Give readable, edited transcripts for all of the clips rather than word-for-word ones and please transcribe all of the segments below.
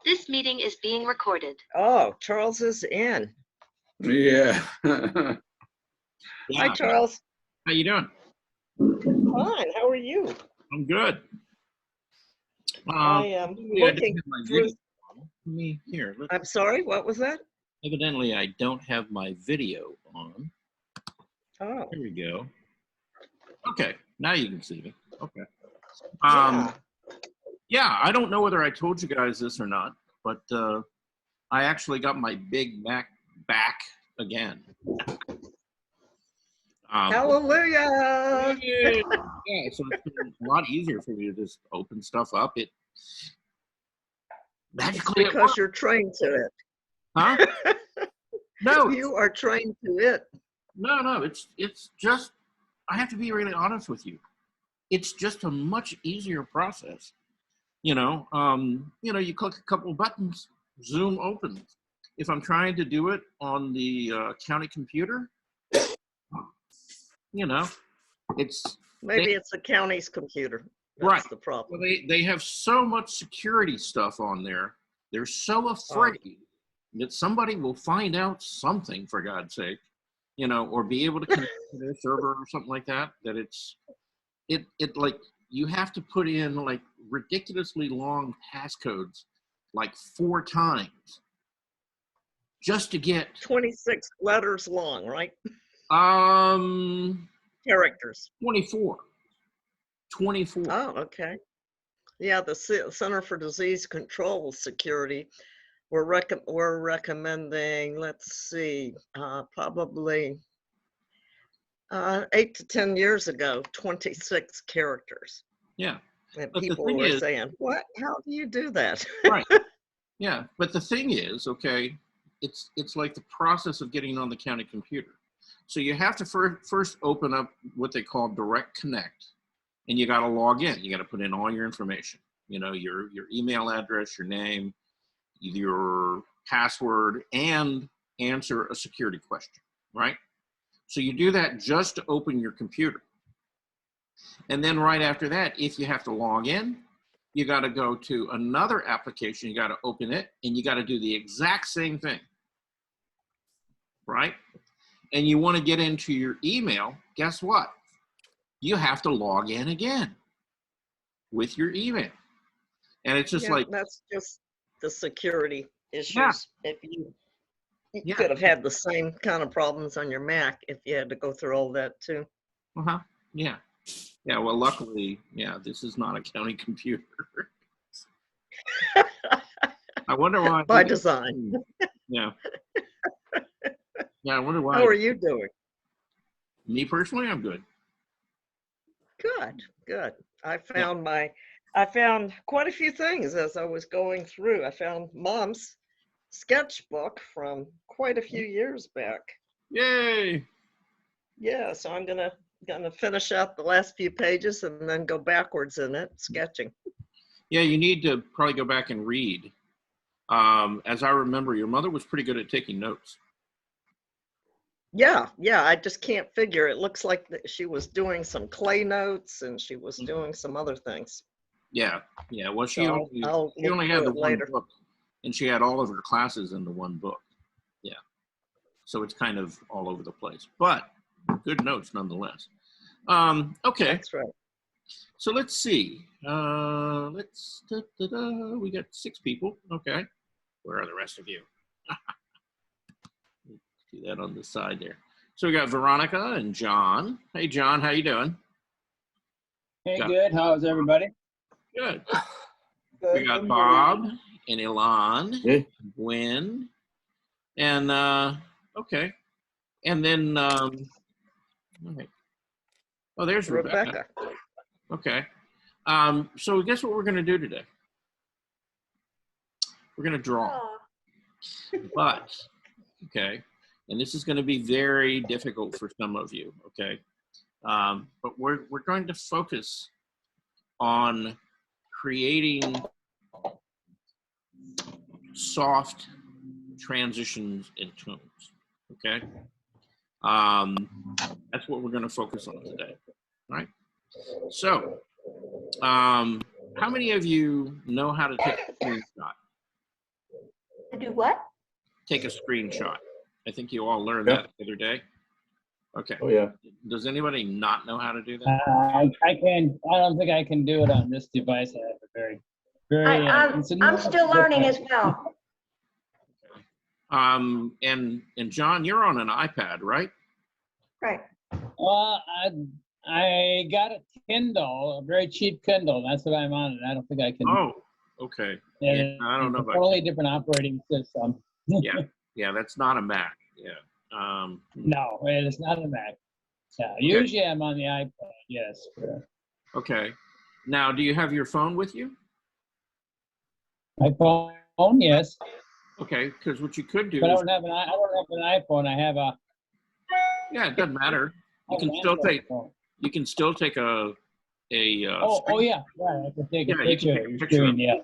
This meeting is being recorded. Oh, Charles is in. Yeah. Hi, Charles. How you doing? Fine. How are you? I'm good. I am evidently I don't looking have my through. video on. Let me here. I'm sorry. What was that? Evidently, I don't have my video on. Oh, Here we go. Okay, now you can see me. Okay. yeah. Yeah, I don't know whether I told you guys this or not, but I actually got my big Mac back again. Hallelujah. Yeah, so it's been a lot easier for me to just open stuff up. It magically Because you're trained to it. Huh? No, You are trained to it. no. It's just I have to be really honest with you. It's just a much easier process. You click a couple buttons, Zoom opens. If I'm trying to do it on the county computer, it's Maybe it's the county's computer. That's Right. the problem. well, they have so much security stuff on there. They're so afraid that somebody will find out something, for God's sake, or be able to connect to their server or something like that. That it like you have to put in like ridiculously long passcodes, like 4 times, just to get 26 letters long, right? 24. Characters. 24. Oh, okay. Yeah, the Center for Disease Control Security, we're recommending, let's see, probably 8 to 10 years ago, 26 characters. Yeah. And But the people thing were is- saying, what? How do you do that? Right. Yeah, but the thing is, okay, it's like the process of getting on the county computer. So you have to first open up what they call Direct Connect, and you got to log in. You got to put in all your information. Your email address, your name, your password, and answer a security question, right? So you do that just to open your computer. And then right after that, if you have to log in, you got to go to another application, you got to open it, and you got to do the exact same thing, right? And you want to get into your email, guess what? You have to log in again with your email. And it's just Yeah, like, that's just the security issues. Yeah. If you Yeah. could have had the same kind of problems on your Mac if you had to go through all that too. yeah. Yeah, well, luckily, this is not a county computer. I wonder why. By design. Yeah. Yeah, I wonder why. How are you doing? Me personally, I'm good. Good. I found quite a few things as I was going through. I found Mom's sketchbook from quite a few years back. Yay! Yeah, so I'm gonna finish out the last few pages and then go backwards in it, sketching. Yeah, you need to probably go back and read. As I remember, your mother was pretty good at taking notes. Yeah, I just can't figure. It looks like that she was doing some clay notes and she was doing some other things. Yeah. Well, she So I'll only look had through the it one later. book, and she had all of her classes in the one book. Yeah. So it's kind of all over the place, but good notes nonetheless. Okay. That's right. So let's see. We got 6 people. Okay. Where are the rest of you? Do that on the side there. So we got Veronica and John. Hey, John, how you doing? Hey, good. How's everybody? Good. We got Bob and Ilan, Hey. Gwen, and okay. And then okay. Oh, there's Rebecca. Okay. So guess what we're gonna do today? We're gonna draw. But okay, and this is gonna be very difficult for some of you, okay? But we're going to focus on creating soft transitions and tones, okay? That's what we're going to focus on today, all right? So How many of you know how to take a screenshot? To do what? Take a screenshot. I think you all learned Yeah. that the other day. Okay. Oh, yeah. Does anybody not know how to do that? I don't think I can do it on this device. I have a very, I'm still learning as well. And John, you're on an iPad, right? Right. Well, I got a Kindle, a very cheap Kindle. That's what I'm on. And I don't think I can. Oh, okay. Yeah, I don't know It's a about totally different operating system. Yeah, that's not a Mac. Yeah. No, it's not a Mac. Yeah, usually I'm on the iPad. Yes. Okay. Now, do you have your phone with you? My phone, yes, Okay, because what you could do but I is, don't have an iPhone. I have a. yeah, it doesn't matter. You can an still Android take phone. you can still take a Oh screen- yeah, right. I can take a Yeah, you can picture. take a of your picture screen, of yeah.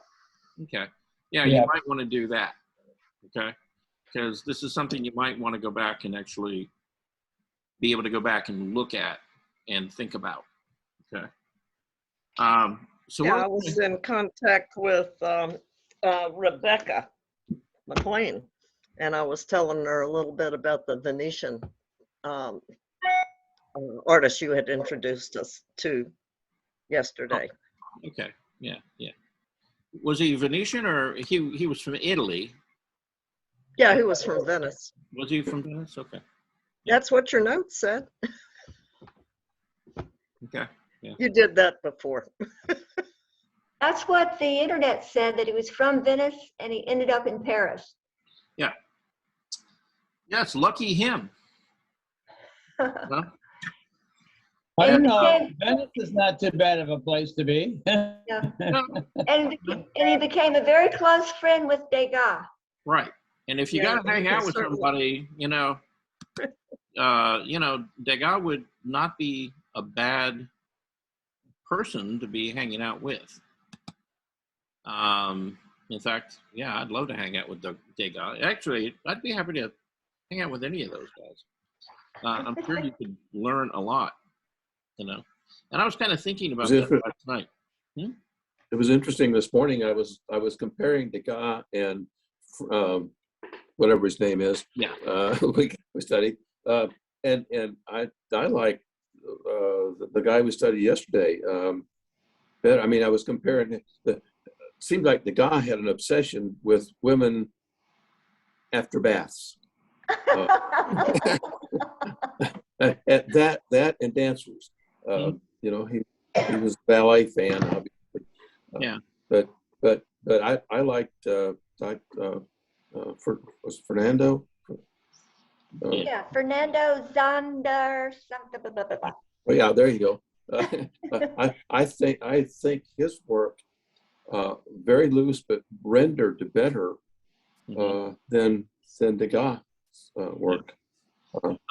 Okay. Yeah, Yeah. you might want to do that. Okay. Because this is something you might want to go back and actually be able to go back and look at and think about. Okay. So Yeah, what- I was in contact with Rebecca McLean, and I was telling her a little bit about the Venetian artist you had introduced us to yesterday. okay. Yeah. Yeah. Was he Venetian or he was from Italy? Yeah, he was from Venice. Was he from Venice? Okay. That's what your notes said. Okay. You did that before. That's what the internet said, that he was from Venice and he ended up in Paris. Yes, lucky him. Huh? I don't And know. then- Venice is not too bad of a place to be. No, And he became a very close friend with Degas. right. And if you Yeah, got to hang you out can with certainly- somebody, Degas would not be a bad person to be hanging out with. In fact, yeah, I'd love to hang out with Degas. Actually, I'd be happy to hang out with any of those guys. I'm sure you could learn a lot, And I was kind of thinking about Was it that last night. It was interesting this morning. I was comparing Degas and whatever his name is. Yeah. We studied, and I like the guy we studied yesterday. Better. I mean, I was comparing. Seemed like Degas had an obsession with women after baths. That and dancers. He was a ballet fan, obviously. Yeah. But I liked was Fernando. Yeah, Fernando Zander, something, blah, blah, blah, blah. Oh yeah, there you go. I think his work very loose, but rendered better than Degas' work.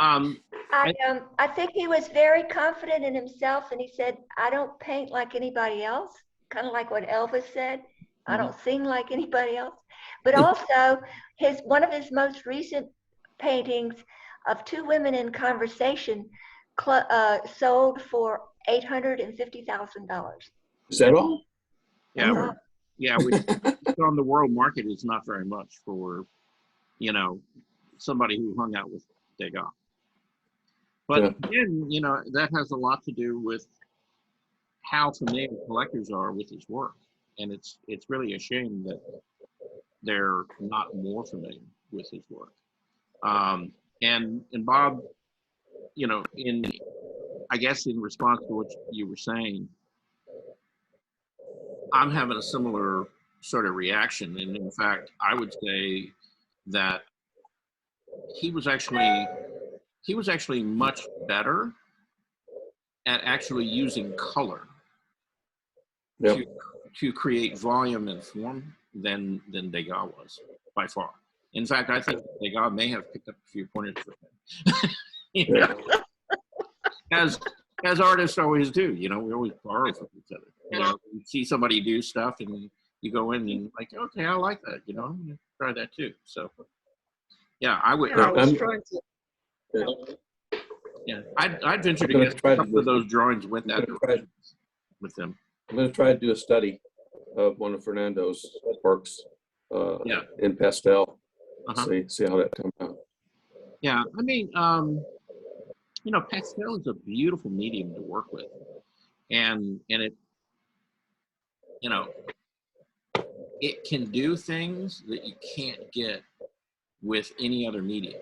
I think he was very confident in himself, and he said, "I don't paint like anybody else," kind of like what Elvis said. I don't sing like anybody else. But also, one of his most recent paintings of two women in conversation sold for $850,000. Is that all? Yeah. Yeah. On the world market, it's not very much for, somebody who hung out with Degas. But again, that has a lot to do with how familiar collectors are with his work. And it's really a shame that they're not more familiar with his work. And Bob, I guess in response to what you were saying, I'm having a similar sort of reaction. And in fact, I would say that he was actually much better at actually using color to create volume and form than Degas was, by far. In fact, I think Degas may have picked up a few pointers from him. As artists always do, we always borrow from each other. You see somebody do stuff and you go in and like, okay, I like that, I'm gonna try that too. So yeah, I would. Yeah, I was trying to. Yeah, I'd venture to I'm gonna get a try to couple of those drawings with that I'm gonna with them. I'm going to try to do a study of one of Fernando's works Yeah. in pastel. Uh-huh. See how that comes out. Yeah, I mean, you know, pastel is a beautiful medium to work with, and it, you know, it can do things that you can't get with any other medium.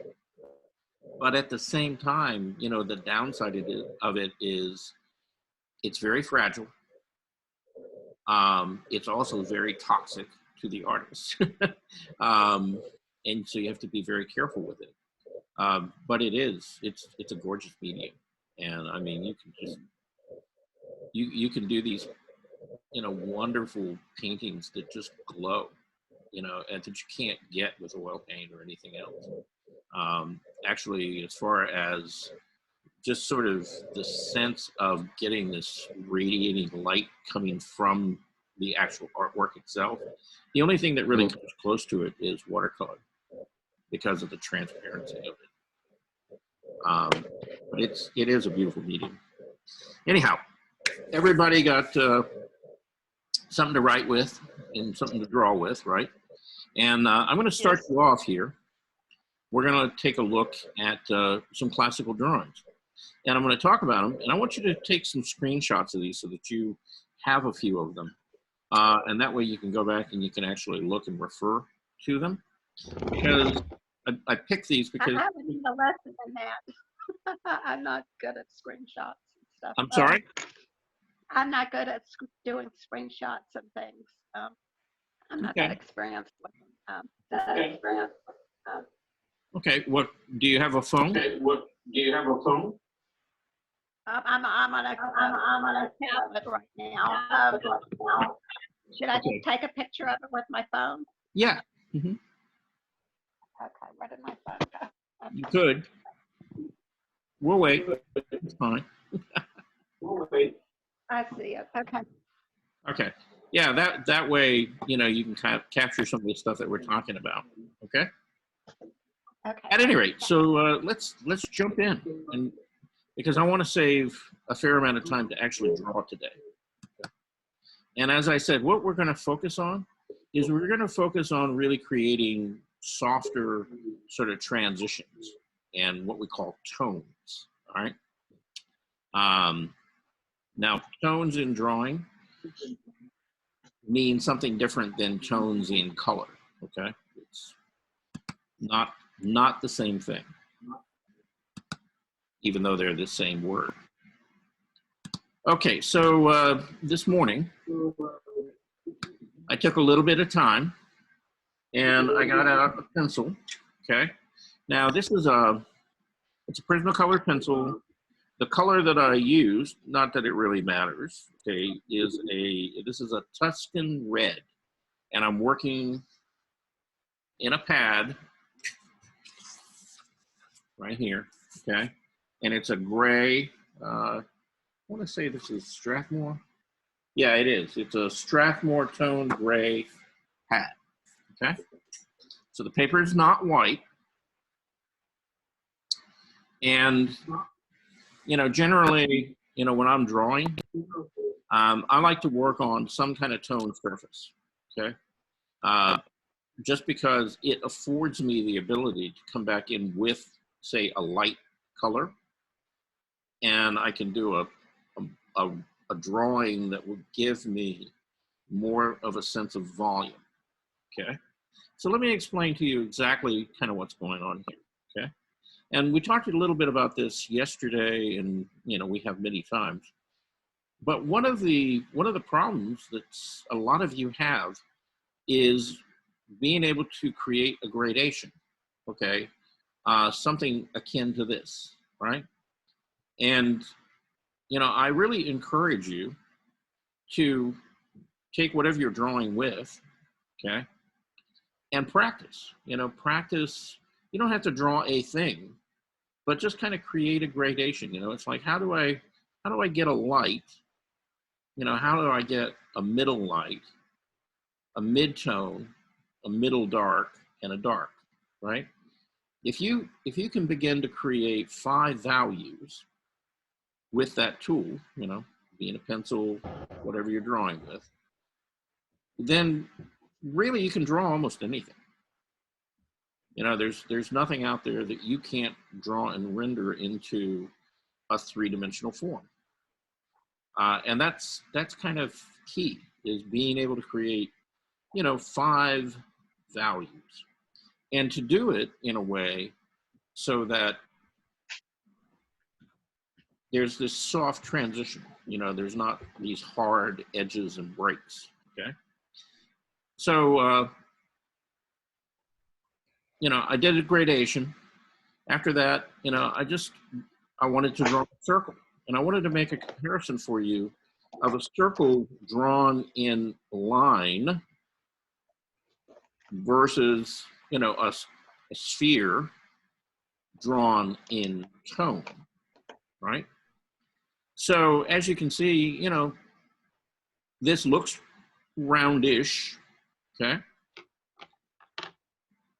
But at the same time, you know, the downside of it is it's very fragile. It's also very toxic to the artist, and so you have to be very careful with it. But it's a gorgeous medium, and I mean, you can just you can do these, you know, wonderful paintings that just glow, you know, and that you can't get with oil paint or anything else. Actually, as far as just sort of the sense of getting this radiating light coming from the actual artwork itself, the only thing that really comes close to it is watercolor because of the transparency of it. But it is a beautiful medium. Anyhow, everybody got something to write with and something to draw with, right? And I'm going to start you off here. We're going to take a look at some classical drawings. And I'm going to talk about them. And I want you to take some screenshots of these so that you have a few of them. And that way you can go back and you can actually look and refer to them. Because I picked these because... I haven't even a lesson in that. I'm not good at screenshots and stuff. I'm sorry? I'm not good at doing screenshots and things. I'm not that experienced with them. Okay, what, do you have a phone? Okay, what, do you have a phone? I'm on a tablet right now. Should I just take a picture of it with my phone? Yeah. Mm-hmm. Okay, where did my phone go? Okay. You could. We'll wait. It's fine. We'll wait. I see it. Okay. Okay. Yeah, that way, you know, you can kind of capture some of the stuff that we're talking about. Okay. Okay. At any rate, so let's jump in, and because I want to save a fair amount of time to actually draw today. And as I said, what we're going to focus on is we're going to focus on really creating softer sort of transitions and what we call tones. All right. Now, tones in drawing mean something different than tones in color. Okay, it's not the same thing, even though they're the same word. Okay, so this morning, I took a little bit of time and I got out a pencil, okay? Now this is it's a Prismacolor pencil. The color that I used, not that it really matters, okay, this is a Tuscan red. And I'm working in a pad right here, okay? And it's a gray, I want to say this is Strathmore. Yeah, it is. It's a Strathmore tone gray pad, okay? So the paper is not white. And, you know, generally, you know, when I'm drawing, I like to work on some kind of tone surface, okay? Just because it affords me the ability to come back in with, say, a light color, and I can do a drawing that will give me more of a sense of volume, okay? So let me explain to you exactly kind of what's going on here, okay? And we talked a little bit about this yesterday, and, you know, we have many times. But one of the problems that a lot of you have is being able to create a gradation, okay? Something akin to this, right? And, you know, I really encourage you to take whatever you're drawing with, okay? And practice, you know, practice. You don't have to draw a thing, but just kind of create a gradation. You know, it's like, how do I get a light? You know, how do I get a middle light, a mid-tone, a middle dark, and a dark, right? If you can begin to create 5 values with that tool, you know, being a pencil, whatever you're drawing with, then really you can draw almost anything. You know, there's nothing out there that you can't draw and render into a three-dimensional form. And that's kind of key, is being able to create, you know, 5 values, and to do it in a way so that there's this soft transition. You know, there's not these hard edges and breaks. Okay. So, you know, I did a gradation. After that, you know, I wanted to draw a circle, and I wanted to make a comparison for you of a circle drawn in line versus, you know, a sphere drawn in tone, right? So as you can see, you know, this looks roundish, okay?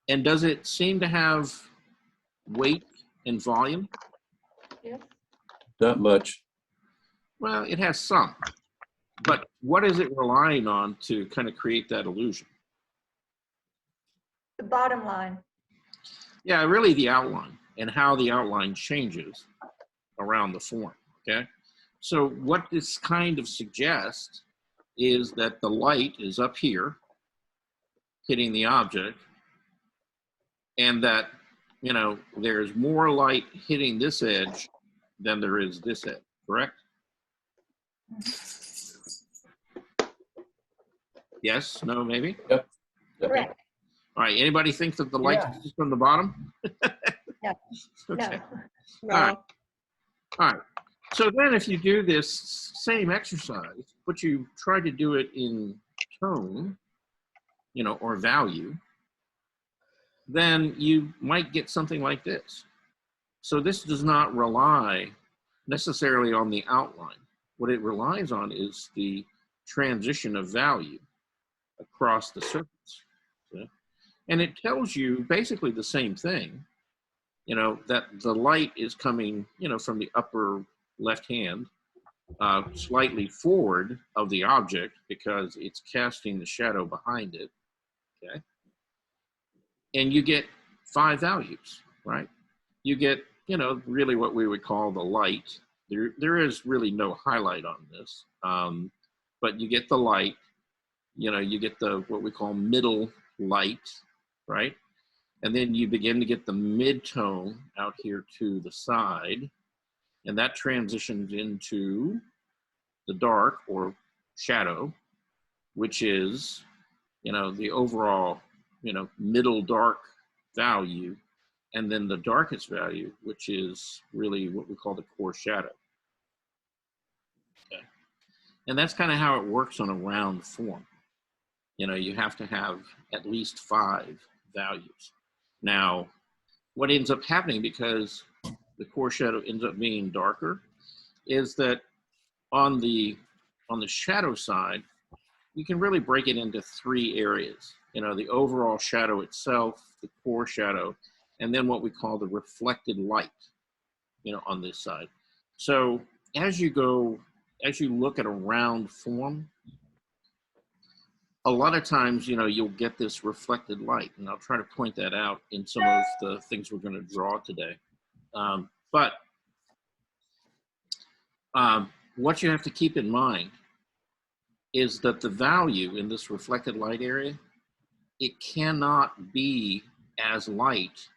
And does it seem to have weight and volume? Yes. Not much. Well, it has some, but what is it relying on to kind of create that illusion? The bottom line. Yeah, really the outline and how the outline changes around the form, okay? So what this kind of suggests is that the light is up here hitting the object, and that, you know, there's more light hitting this edge than there is this edge, correct? Yes, no, maybe? Yep. Correct. All right, anybody think that the light Yeah. is from the bottom? No. Okay. No. All right. All right. So then if you do this same exercise, but you try to do it in tone, you know, or value, then you might get something like this. So this does not rely necessarily on the outline. What it relies on is the transition of value across the surface. Okay? And it tells you basically the same thing, you know, that the light is coming, you know, from the upper left hand, slightly forward of the object because it's casting the shadow behind it, okay? And you get 5 values, right? You get, you know, really what we would call the light. There is really no highlight on this, but you get the light, you know, you get the, what we call middle light, right? And then you begin to get the mid-tone out here to the side, and that transitions into the dark or shadow, which is, you know, the overall, you know, middle dark value, and then the darkest value, which is really what we call the core shadow. Okay. And that's kind of how it works on a round form. You know, you have to have at least 5 values. Now, what ends up happening, because the core shadow ends up being darker, is that on the shadow side, you can really break it into 3 areas. You know, the overall shadow itself, the core shadow, and then what we call the reflected light, you know, on this side. So as you look at a round form, a lot of times, you know, you'll get this reflected light, and I'll try to point that out in some of the things we're going to draw today. What you have to keep in mind is that the value in this reflected light area, it cannot be as light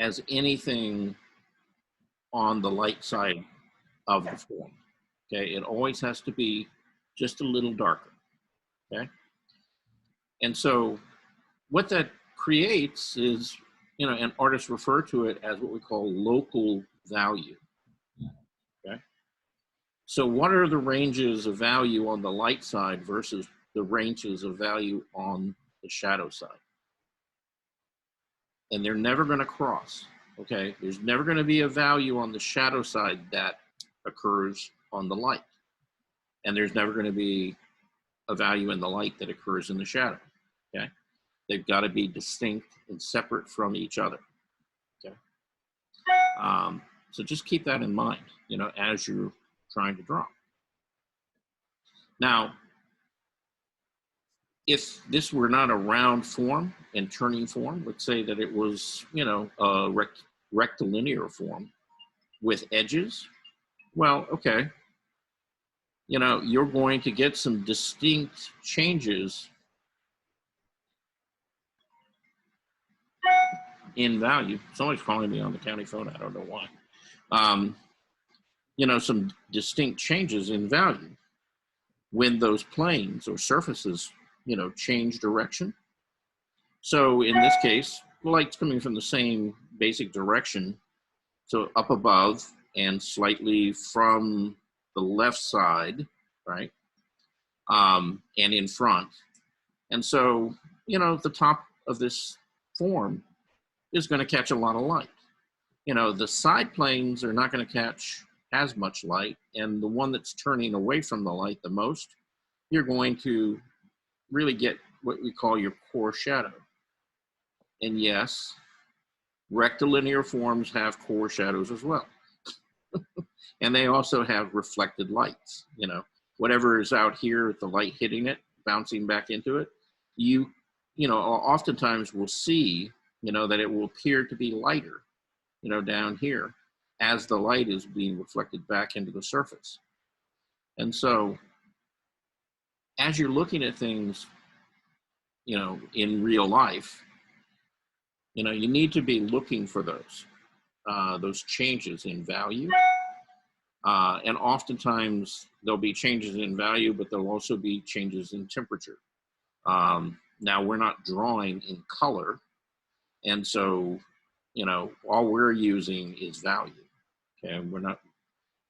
as anything on the light side of the form. Okay, it always has to be just a little darker. Okay, and so what that creates is, you know, and artists refer to it as what we call local value. Okay, so what are the ranges of value on the light side versus the ranges of value on the shadow side? And they're never going to cross. Okay, there's never going to be a value on the shadow side that occurs on the light, and there's never going to be a value in the light that occurs in the shadow. Okay, they've got to be distinct and separate from each other. Okay, so just keep that in mind, you know, as you're trying to draw. Now, if this were not a round form and turning form, let's say that it was, you know, a rectilinear form with edges, well, okay, you know, you're going to get some distinct changes in value. Somebody's calling me on the county phone. I don't know why. You know, some distinct changes in value when those planes or surfaces, you know, change direction. So in this case, the light's coming from the same basic direction, so up above and slightly from the left side, right, and in front. And so, you know, the top of this form is going to catch a lot of light. You know, the side planes are not going to catch as much light, and the one that's turning away from the light the most, you're going to really get what we call your core shadow. And yes, rectilinear forms have core shadows as well. And they also have reflected lights. You know, whatever is out here, the light hitting it, bouncing back into it, you know, oftentimes we'll see, you know, that it will appear to be lighter, you know, down here as the light is being reflected back into the surface. And so as you're looking at things, you know, in real life, you know, you need to be looking for those changes in value. And oftentimes there'll be changes in value, but there'll also be changes in temperature. Now we're not drawing in color. And so, you know, all we're using is value. Okay, we're not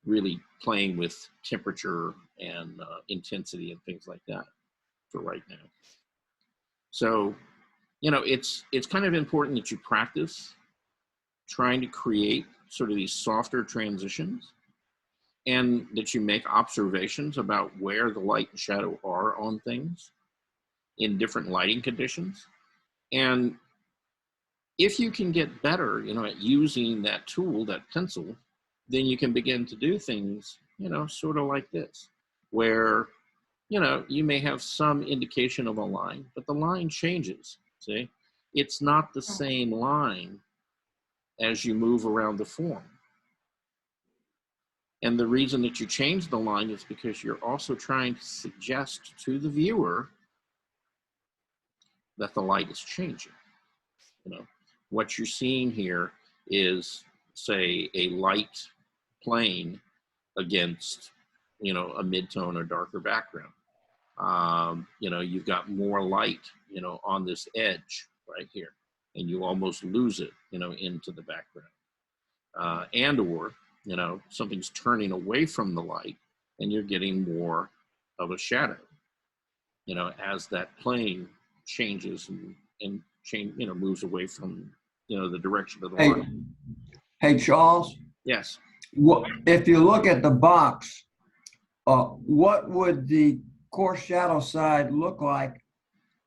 really playing with temperature and intensity and things like that for right now. So, you know, it's kind of important that you practice trying to create sort of these softer transitions, and that you make observations about where the light and shadow are on things in different lighting conditions. And if you can get better, you know, at using that tool, that pencil, then you can begin to do things, you know, sort of like this, where, you know, you may have some indication of a line, but the line changes, see? It's not the same line as you move around the form. And the reason that you change the line is because you're also trying to suggest to the viewer that the light is changing. You know, what you're seeing here is, say, a light plane against, you know, a mid-tone or darker background. You know, you've got more light, you know, on this edge right here, and you almost lose it, you know, into the background. And or, you know, something's turning away from the light and you're getting more of a shadow, you know, as that plane changes and change, you know, moves away from, you know, the direction of the light. Hey, Charles, Yes. if you look at the box, what would the core shadow side look like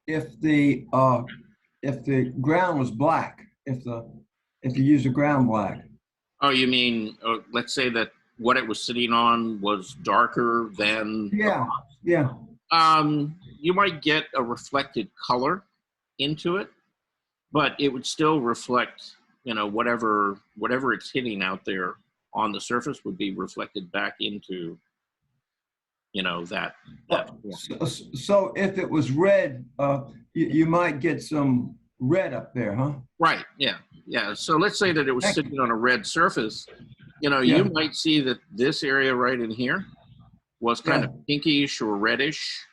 if the ground was black, if you use a ground black? Oh, you mean, let's say that what it was sitting on was darker than the box. Yeah. You might get a reflected color into it, but it would still reflect, you know, whatever it's hitting out there on the surface would be reflected back into, you know, that. So if it was red, you might get some red up there, huh? Right. Yeah. Yeah. So let's say that it was sitting on a red surface. You know, Yeah. you might see that this area right in here was kind of pinkish or reddish,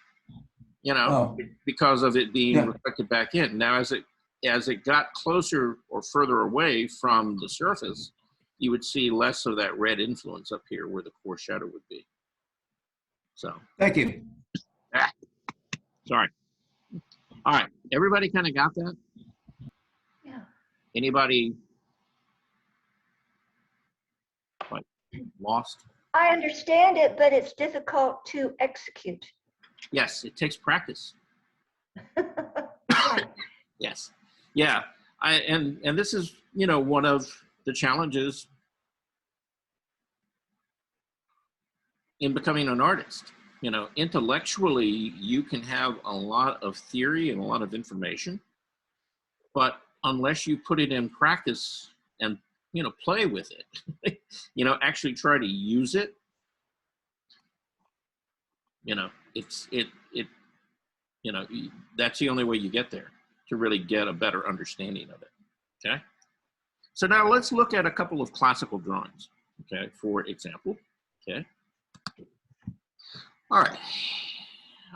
you know, because of it being reflected back in. Now, as it got closer or further away from the surface, you would see less of that red influence up here where the core shadow would be. So. Thank you. Sorry. All right. Everybody kind of got that? Yeah. Anybody lost? I understand it, but it's difficult to execute. Yes, it takes practice. Right. Yes. Yeah. And this is, you know, one of the challenges in becoming an artist. you know, intellectually, you can have a lot of theory and a lot of information, but unless you put it in practice and, you know, play with it, you know, actually try to use it, you know, you know, that's the only way you get there, to really get a better understanding of it. Okay. So now let's look at a couple of classical drawings. Okay. For example. Okay. All right.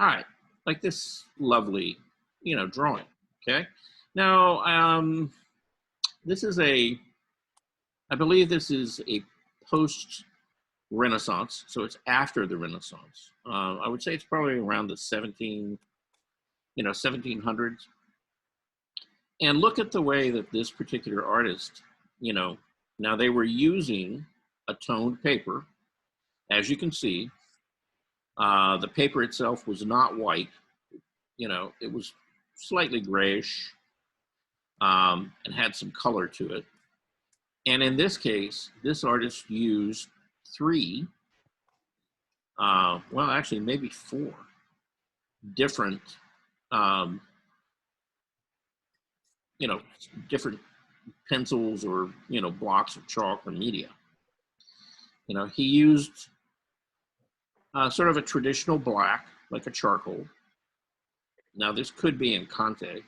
All right. Like this lovely, you know, drawing. Okay. Now, this is I believe this is a post-Renaissance. So it's after the Renaissance. I would say it's probably around the 1700s. And look at the way that this particular artist, you know, now they were using a toned paper. As you can see, the paper itself was not white. You know, it was slightly grayish and had some color to it. And in this case, this artist used 3, well, actually maybe 4 different, you know, different pencils or, you know, blocks of chalk or media. You know, he used sort of a traditional black, like a charcoal. Now this could be in Conte,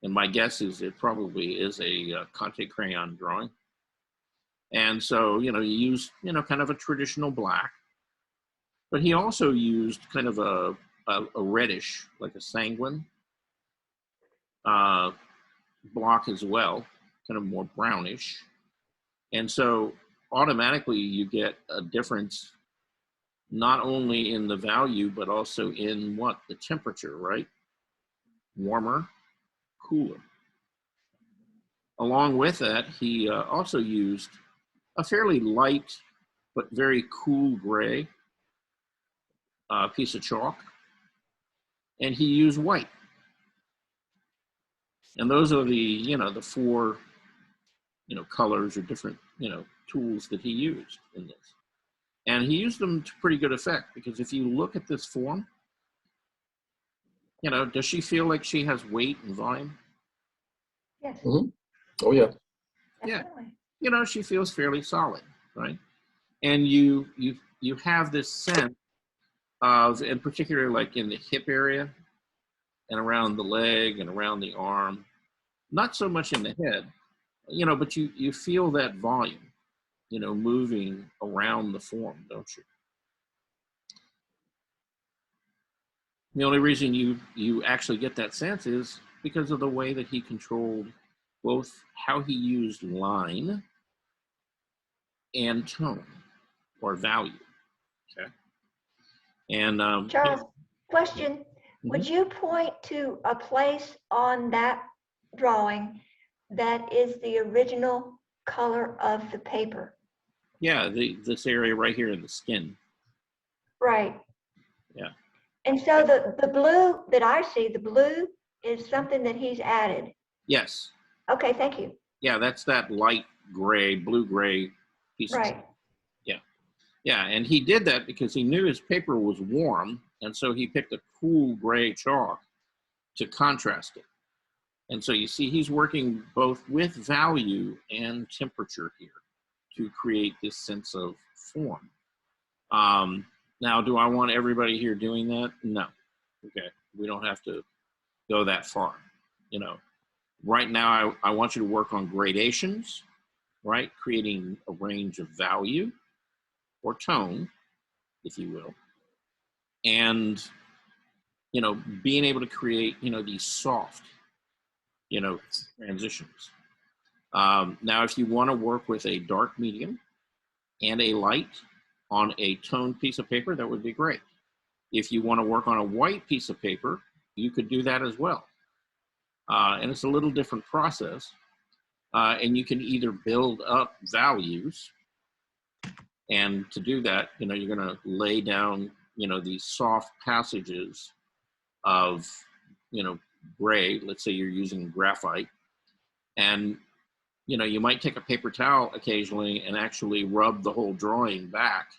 and my guess is it probably is a Conte crayon drawing. And so, you know, he used, you know, kind of a traditional black, but he also used kind of a reddish, like a sanguine block as well, kind of more brownish. And so automatically you get a difference, not only in the value, but also in what? The temperature, right? Warmer, cooler. Along with that, he also used a fairly light, but very cool gray piece of chalk. And he used white. And those are the, you know, the 4, you know, colors or different, you know, tools that he used in this. And he used them to pretty good effect, because if you look at this form, you know, does she feel like she has weight and volume? Yes. Oh, yeah. Yeah. Definitely. You know, she feels fairly solid, right? And you have this sense of, in particular, like in the hip area and around the leg and around the arm, not so much in the head, you know, but you feel that volume, you know, moving around the form, don't you? The only reason you actually get that sense is because of the way that he controlled both how he used line and tone or value. Okay. And Charles, question. Would you point to a place on that drawing that is the original color of the paper? yeah, this area right here in the skin. Right. Yeah. And so the blue that I see, the blue is something that he's added. Yes. Okay, thank you. Yeah, that's that light gray, blue gray piece. Right. Of yeah, and he did that because he knew his paper was warm, and so he picked a cool gray chalk to contrast it. And so you see he's working both with value and temperature here to create this sense of form. Now, do I want everybody here doing that? No. Okay, we don't have to go that far. You know, right now I want you to work on gradations, right? Creating a range of value or tone, if you will. And, you know, being able to create, you know, these soft, you know, transitions. Now, if you want to work with a dark medium and a light on a toned piece of paper, that would be great. If you want to work on a white piece of paper, you could do that as well. And it's a little different process. And you can either build up values, and to do that, you know, you're going to lay down, you know, these soft passages of, you know, gray. Let's say you're using graphite, and, you know, you might take a paper towel occasionally and actually rub the whole drawing back,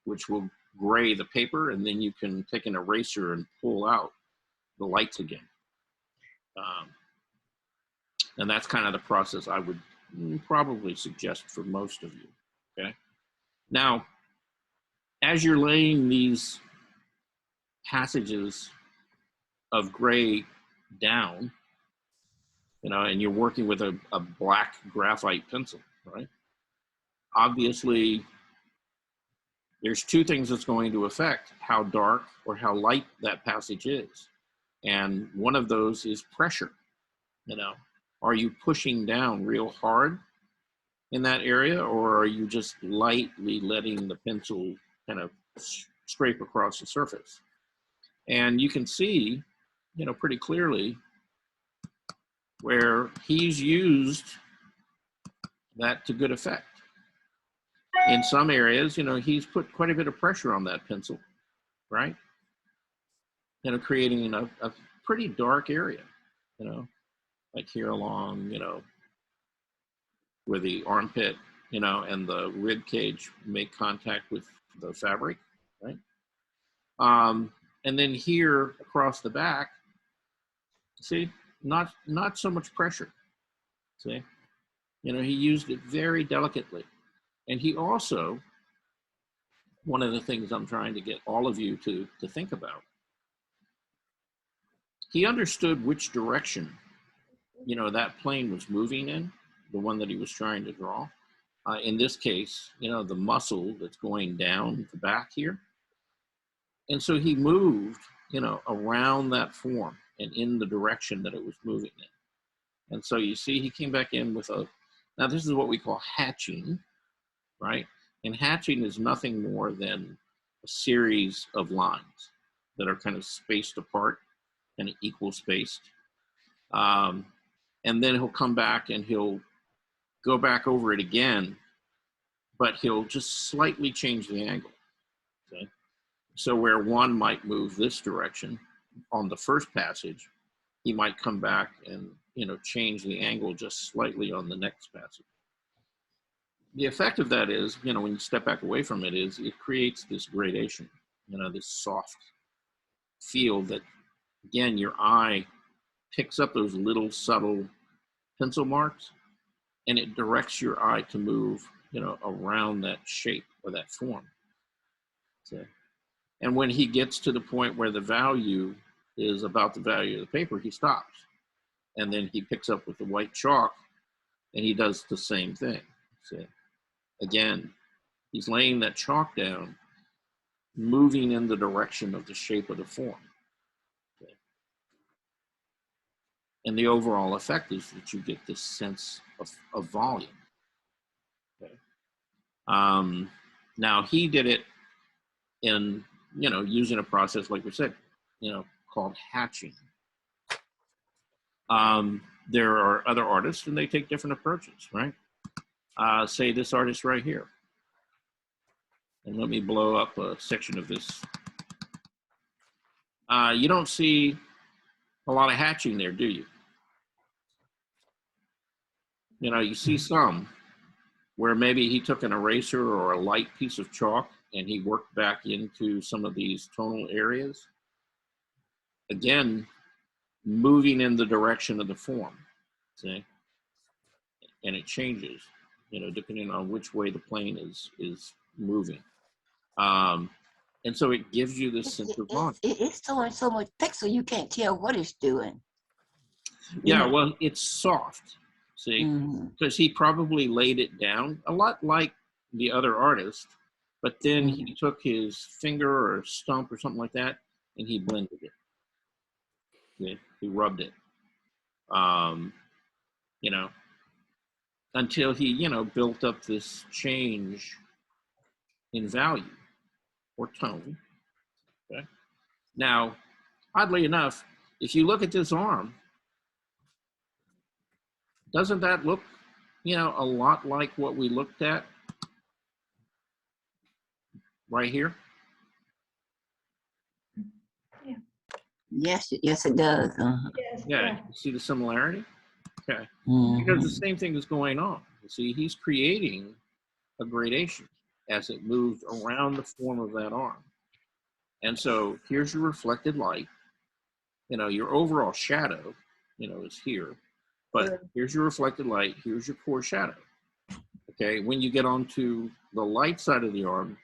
which will gray the paper, and then you can take an eraser and pull out the lights again. And that's kind of the process I would probably suggest for most of you, okay? Now, as you're laying these passages of gray down, and you're working with a black graphite pencil, right? Obviously, there's two things that's going to affect how dark or how light that passage is. And one of those is pressure. Are you pushing down real hard in that area, or are you just lightly letting the pencil kind of scrape across the surface? And you can see, pretty clearly where he's used that to good effect. In some areas, he's put quite a bit of pressure on that pencil, right? Creating a pretty dark area, like here along, where the armpit, and the rib cage make contact with the fabric, right? And then here across the back, see, not so much pressure, see? He used it very delicately. And he also, one of the things I'm trying to get all of you to think about, he understood which direction, that plane was moving in, the one that he was trying to draw. In this case, the muscle that's going down the back here. And so he moved, around that form and in the direction that it was moving in. And so you see, he came back in with now this is what we call hatching, right? And hatching is nothing more than a series of lines that are kind of spaced apart and equal spaced. And then he'll come back and he'll go back over it again, but he'll just slightly change the angle, okay? So where one might move this direction on the first passage, he might come back and, change the angle just slightly on the next passage. The effect of that is, when you step back away from it, is it creates this gradation, this soft feel that, again, your eye picks up those little subtle pencil marks, and it directs your eye to move, around that shape or that form. So, and when he gets to the point where the value is about the value of the paper, he stops. And then he picks up with the white chalk and he does the same thing. So, again, he's laying that chalk down, moving in the direction of the shape of the form. Okay. And the overall effect is that you get this sense of volume. Okay. Now he did it in, using a process, like we said, called hatching. There are other artists and they take different approaches, right? Say this artist right here. And let me blow up a section of this. You don't see a lot of hatching there, do you? You see some where maybe he took an eraser or a light piece of chalk and he worked back into some of these tonal areas. Again, moving in the direction of the form, see? And it changes, depending on which way the plane is moving. And so it gives you this sense of volume. It's showing so much pixel you can't tell what it's doing. Yeah, well, it's soft, see? Because he probably laid it down a lot like the other artist, but then he took his finger or stump or something like that and he blended it. Okay? He rubbed it, until he, built up this change in value or tone. Okay. Now, oddly enough, if you look at this arm, doesn't that look, a lot like what we looked at right here? Yes, yes, it does. Yes, Yeah, you see the similarity? Okay. Because the same thing is going on. You see, he's creating a gradation. as it moves around the form of that arm. And so here's your reflected light. You know, your overall shadow, you know, is here. But here's your reflected light. Here's your core shadow. Okay, when you get onto the light side of the arm,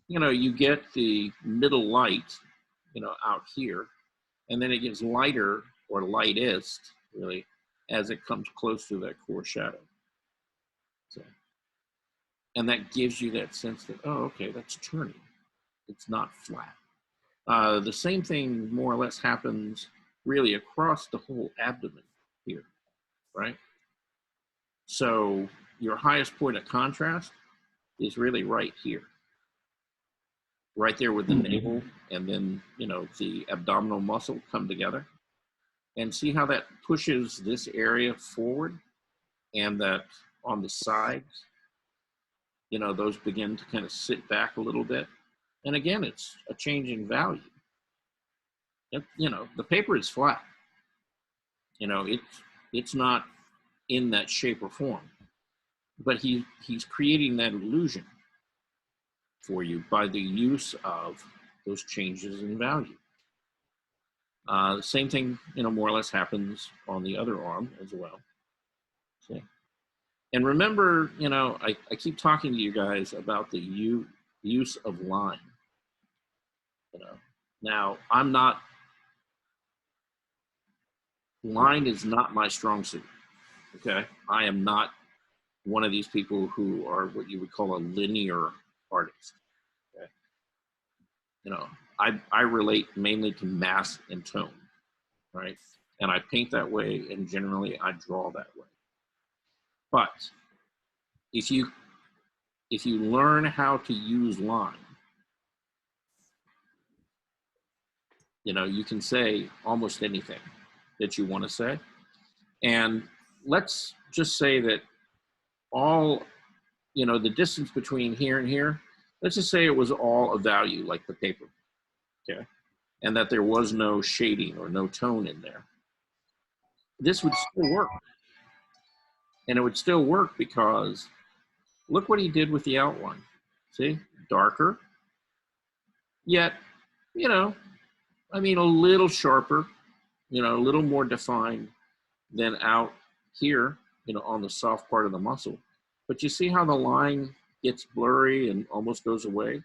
you know, you get the middle light, you know, out here. And then it gets lighter or lightest, really, as it comes close to that core shadow. So, and that gives you that sense that, oh, okay, that's turning. It's not flat. The same thing more or less happens really across the whole abdomen here, right? So your highest point of contrast is really right here. Right there with the navel and then, you know, the abdominal muscle come together. And see how that pushes this area forward and that on the sides, you know, those begin to kind of sit back a little bit. And again, it's a change in value. You know, the paper is flat. You know, it's not in that shape or form. But he's creating that illusion for you by the use of those changes in value. The same thing, you know, more or less happens on the other arm as well. See? And remember, you know, I keep talking to you guys about the use of line. You know, now line is not my strong suit. Okay, I am not one of these people who are what you would call a linear artist. Okay, you know, I relate mainly to mass and tone, right? And I paint that way, and generally I draw that way. But if you learn how to use line, you know, you can say almost anything that you want to say. And let's just say that all, you know, the distance between here and here, let's just say it was all a value like the paper, okay? And that there was no shading or no tone in there. This would still work. And it would still work because look what he did with the outline. See, darker, yet, you know, I mean, a little sharper, you know, a little more defined than out here, you know, on the soft part of the muscle. But you see how the line gets blurry and almost goes away?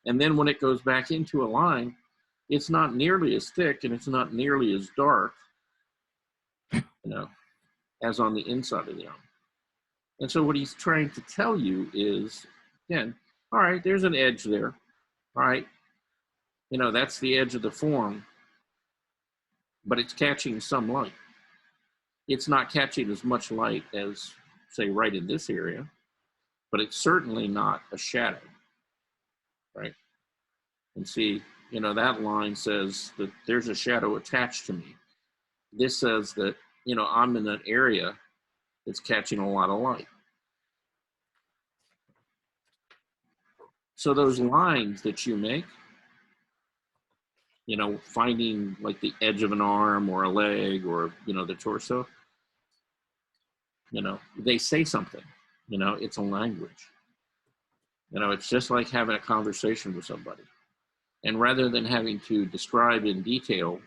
And then when it goes back into a line, it's not nearly as thick and it's not nearly as dark, you know, as on the inside of the arm. And so what he's trying to tell you is, again, all right, there's an edge there. All right, you know, that's the edge of the form, but it's catching some light. It's not catching as much light as, say, right in this area, but it's certainly not a shadow, right? And see, you know, that line says that there's a shadow attached to me. This says that, you know, I'm in an area that's catching a lot of light. So those lines that you make, you know, finding like the edge of an arm or a leg or, you know, the torso, you know, they say something, you know, it's a language. You know, it's just like having a conversation with somebody. And rather than having to describe in detail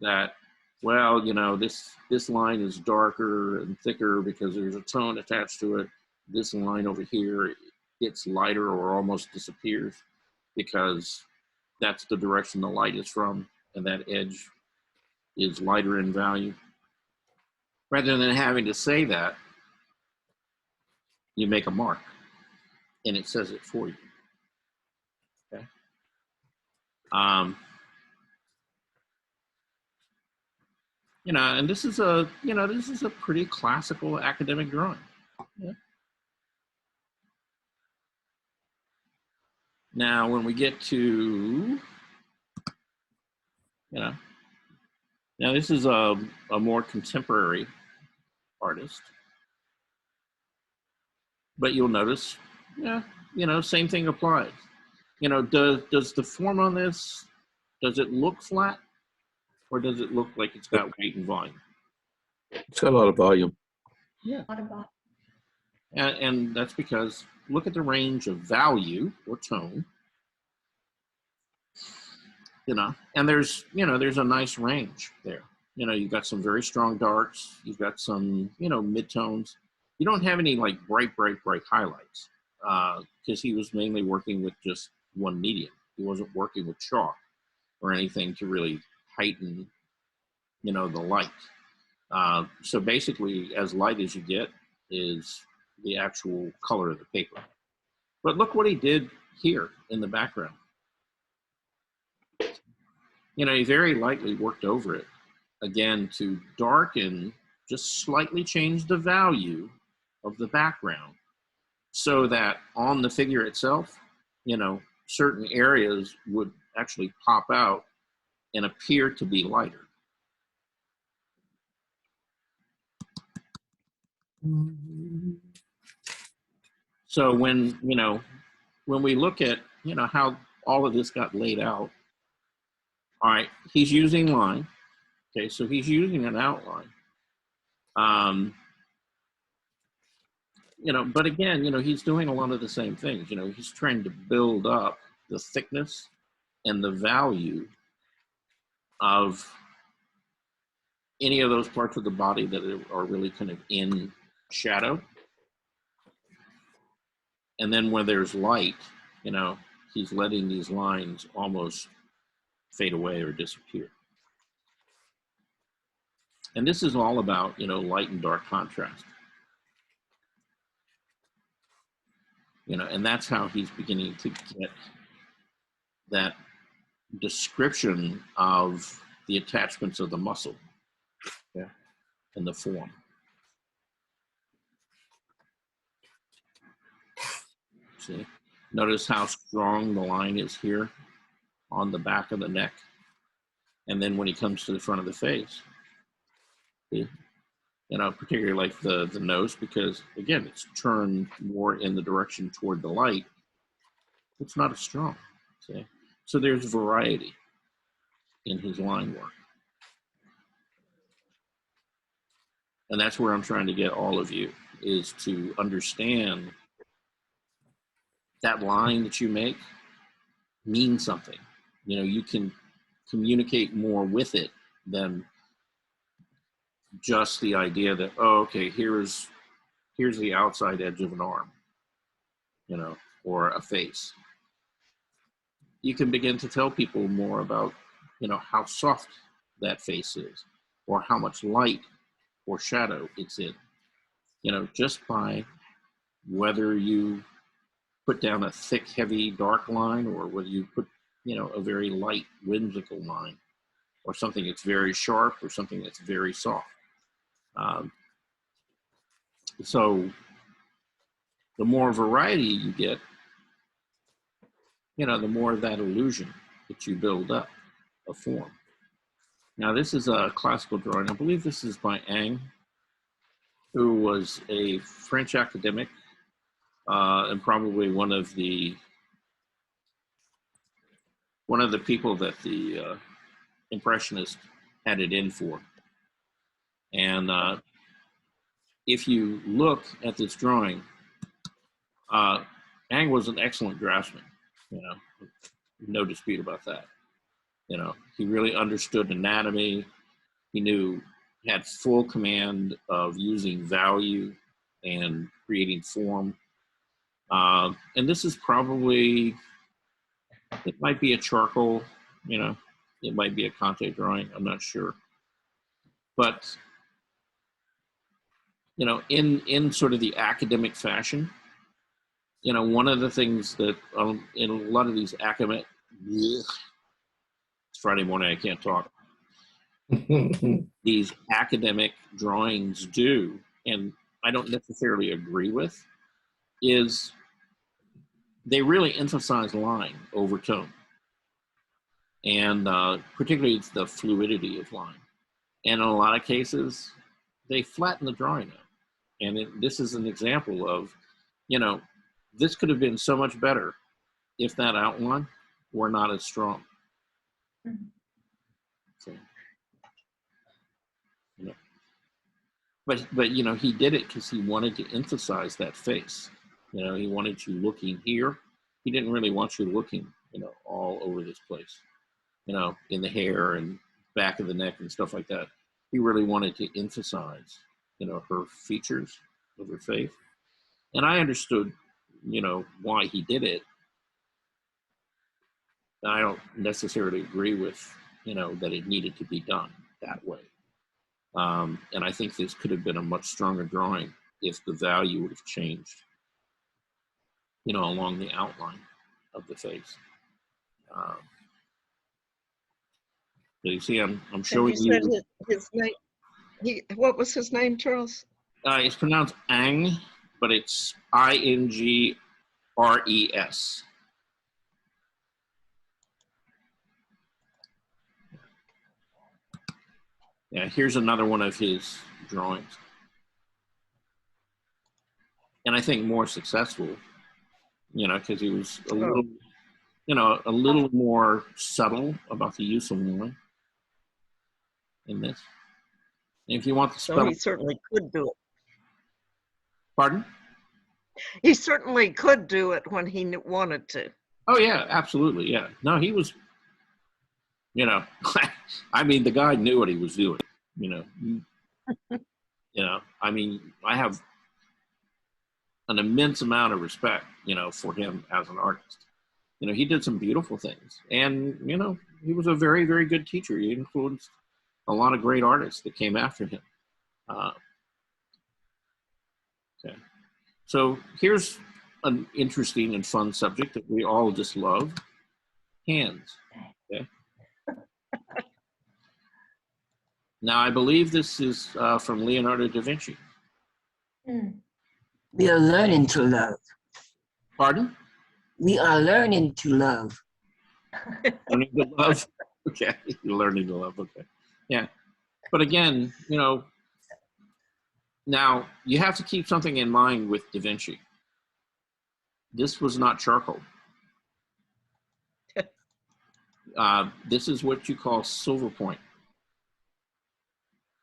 that, well, you know, this line is darker and thicker because there's a tone attached to it. This line over here gets lighter or almost disappears because that's the direction the light is from, and that edge is lighter in value. Rather than having to say that, you make a mark, and it says it for you. Okay. You know, and this is a, you know, this is a pretty classical academic drawing. Yeah. Now, when we get to, you know, now this is a more contemporary artist, but you'll notice, yeah, you know, same thing applies. You know, does the form on this, does it look flat, or does it look like it's got weight and volume? It's got a lot of volume. Yeah. And that's because, look at the range of value or tone, you know, and there's a nice range there. You know, you've got some very strong darks, you've got some, you know, midtones. You don't have any like bright highlights, because he was mainly working with just one medium. He wasn't working with chalk or anything to really heighten, you know, the light. So basically, as light as you get is the actual color of the paper. But look what he did here in the background. You know, he very lightly worked over it, again, to darken, just slightly change the value of the background so that on the figure itself, you know, certain areas would actually pop out and appear to be lighter. So when, you know, when we look at, you know, how all of this got laid out, all right, he's using line. Okay, so he's using an outline. You know, but again, you know, he's doing a lot of the same things. You know, he's trying to build up the thickness and the value of any of those parts of the body that are really kind of in shadow. And then when there's light, you know, he's letting these lines almost fade away or disappear. And this is all about, you know, light and dark contrast. You know, and that's how he's beginning to get that description of the attachments of the muscle, yeah, and the form. See, notice how strong the line is here on the back of the neck. And then when he comes to the front of the face, see, you know, particularly like the nose, because again, it's turned more in the direction toward the light. It's not as strong, see? So there's variety in his line work. And that's where I'm trying to get all of you, is to understand that line that you make means something. You know, you can communicate more with it than just the idea that, oh, okay, here's the outside edge of an arm, you know, or a face. You can begin to tell people more about, you know, how soft that face is, or how much light or shadow it's in, you know, just by whether you put down a thick, heavy, dark line, or whether you put, you know, a very light, whimsical line, or something that's very sharp, or something that's very soft. So the more variety you get, you know, the more of that illusion that you build up of form. Now, this is a classical drawing. I believe this is by Ingres, who was a French academic, and probably one of the people that the Impressionists had it in for. And if you look at this drawing, Ingres was an excellent draftsman, you know, no dispute about that. You know, he really understood anatomy. He had full command of using value and creating form. And this is probably, it might be a charcoal, you know, it might be a Conte drawing, I'm not sure. But, you know, in sort of the academic fashion, you know, one of the things that in a lot of these academic, it's Friday morning, I can't talk. These academic drawings do, and I don't necessarily agree with, is they really emphasize line over tone. And particularly the fluidity of line. And in a lot of cases, they flatten the drawing out. And this is an example of, you know, this could have been so much better if that outline were not as strong. Mm-hmm. So, you know. But you know, he did it because he wanted to emphasize that face. You know, he wanted you looking here. He didn't really want you looking, you know, all over this place, you know, in the hair and back of the neck and stuff like that. He really wanted to emphasize, you know, her features of her face. And I understood, you know, why he did it. I don't necessarily agree with, you know, that it needed to be done that way. And I think this could have been a much stronger drawing if the value would have changed, you know, along the outline of the face. So you see, I'm And showing you said you. his name, what was his name, Charles? It's pronounced Ang, but it's Ingres. Yeah, here's another one of his drawings. And I think more successful, you know, because he was a little, you know, a little more subtle about the use of line in this. And if you want to So spell, he certainly could do it. pardon? He certainly could do it when he wanted to. Oh yeah, absolutely, yeah. No, he was, you know, I mean, the guy knew what he was doing. You know, you know. I mean, I have an immense amount of respect, you know, for him as an artist. You know, he did some beautiful things, and you know, he was a very, very good teacher. He influenced a lot of great artists that came after him. Okay, so here's an interesting and fun subject that we all just love: hands. Okay. Now, I believe this is from Leonardo da Vinci. We are learning to love. Pardon? We are learning to love. Learning to love. Okay, learning to love. Okay, yeah. But again, you know, now you have to keep something in mind with Da Vinci. This was not charcoal. This is what you call silver point.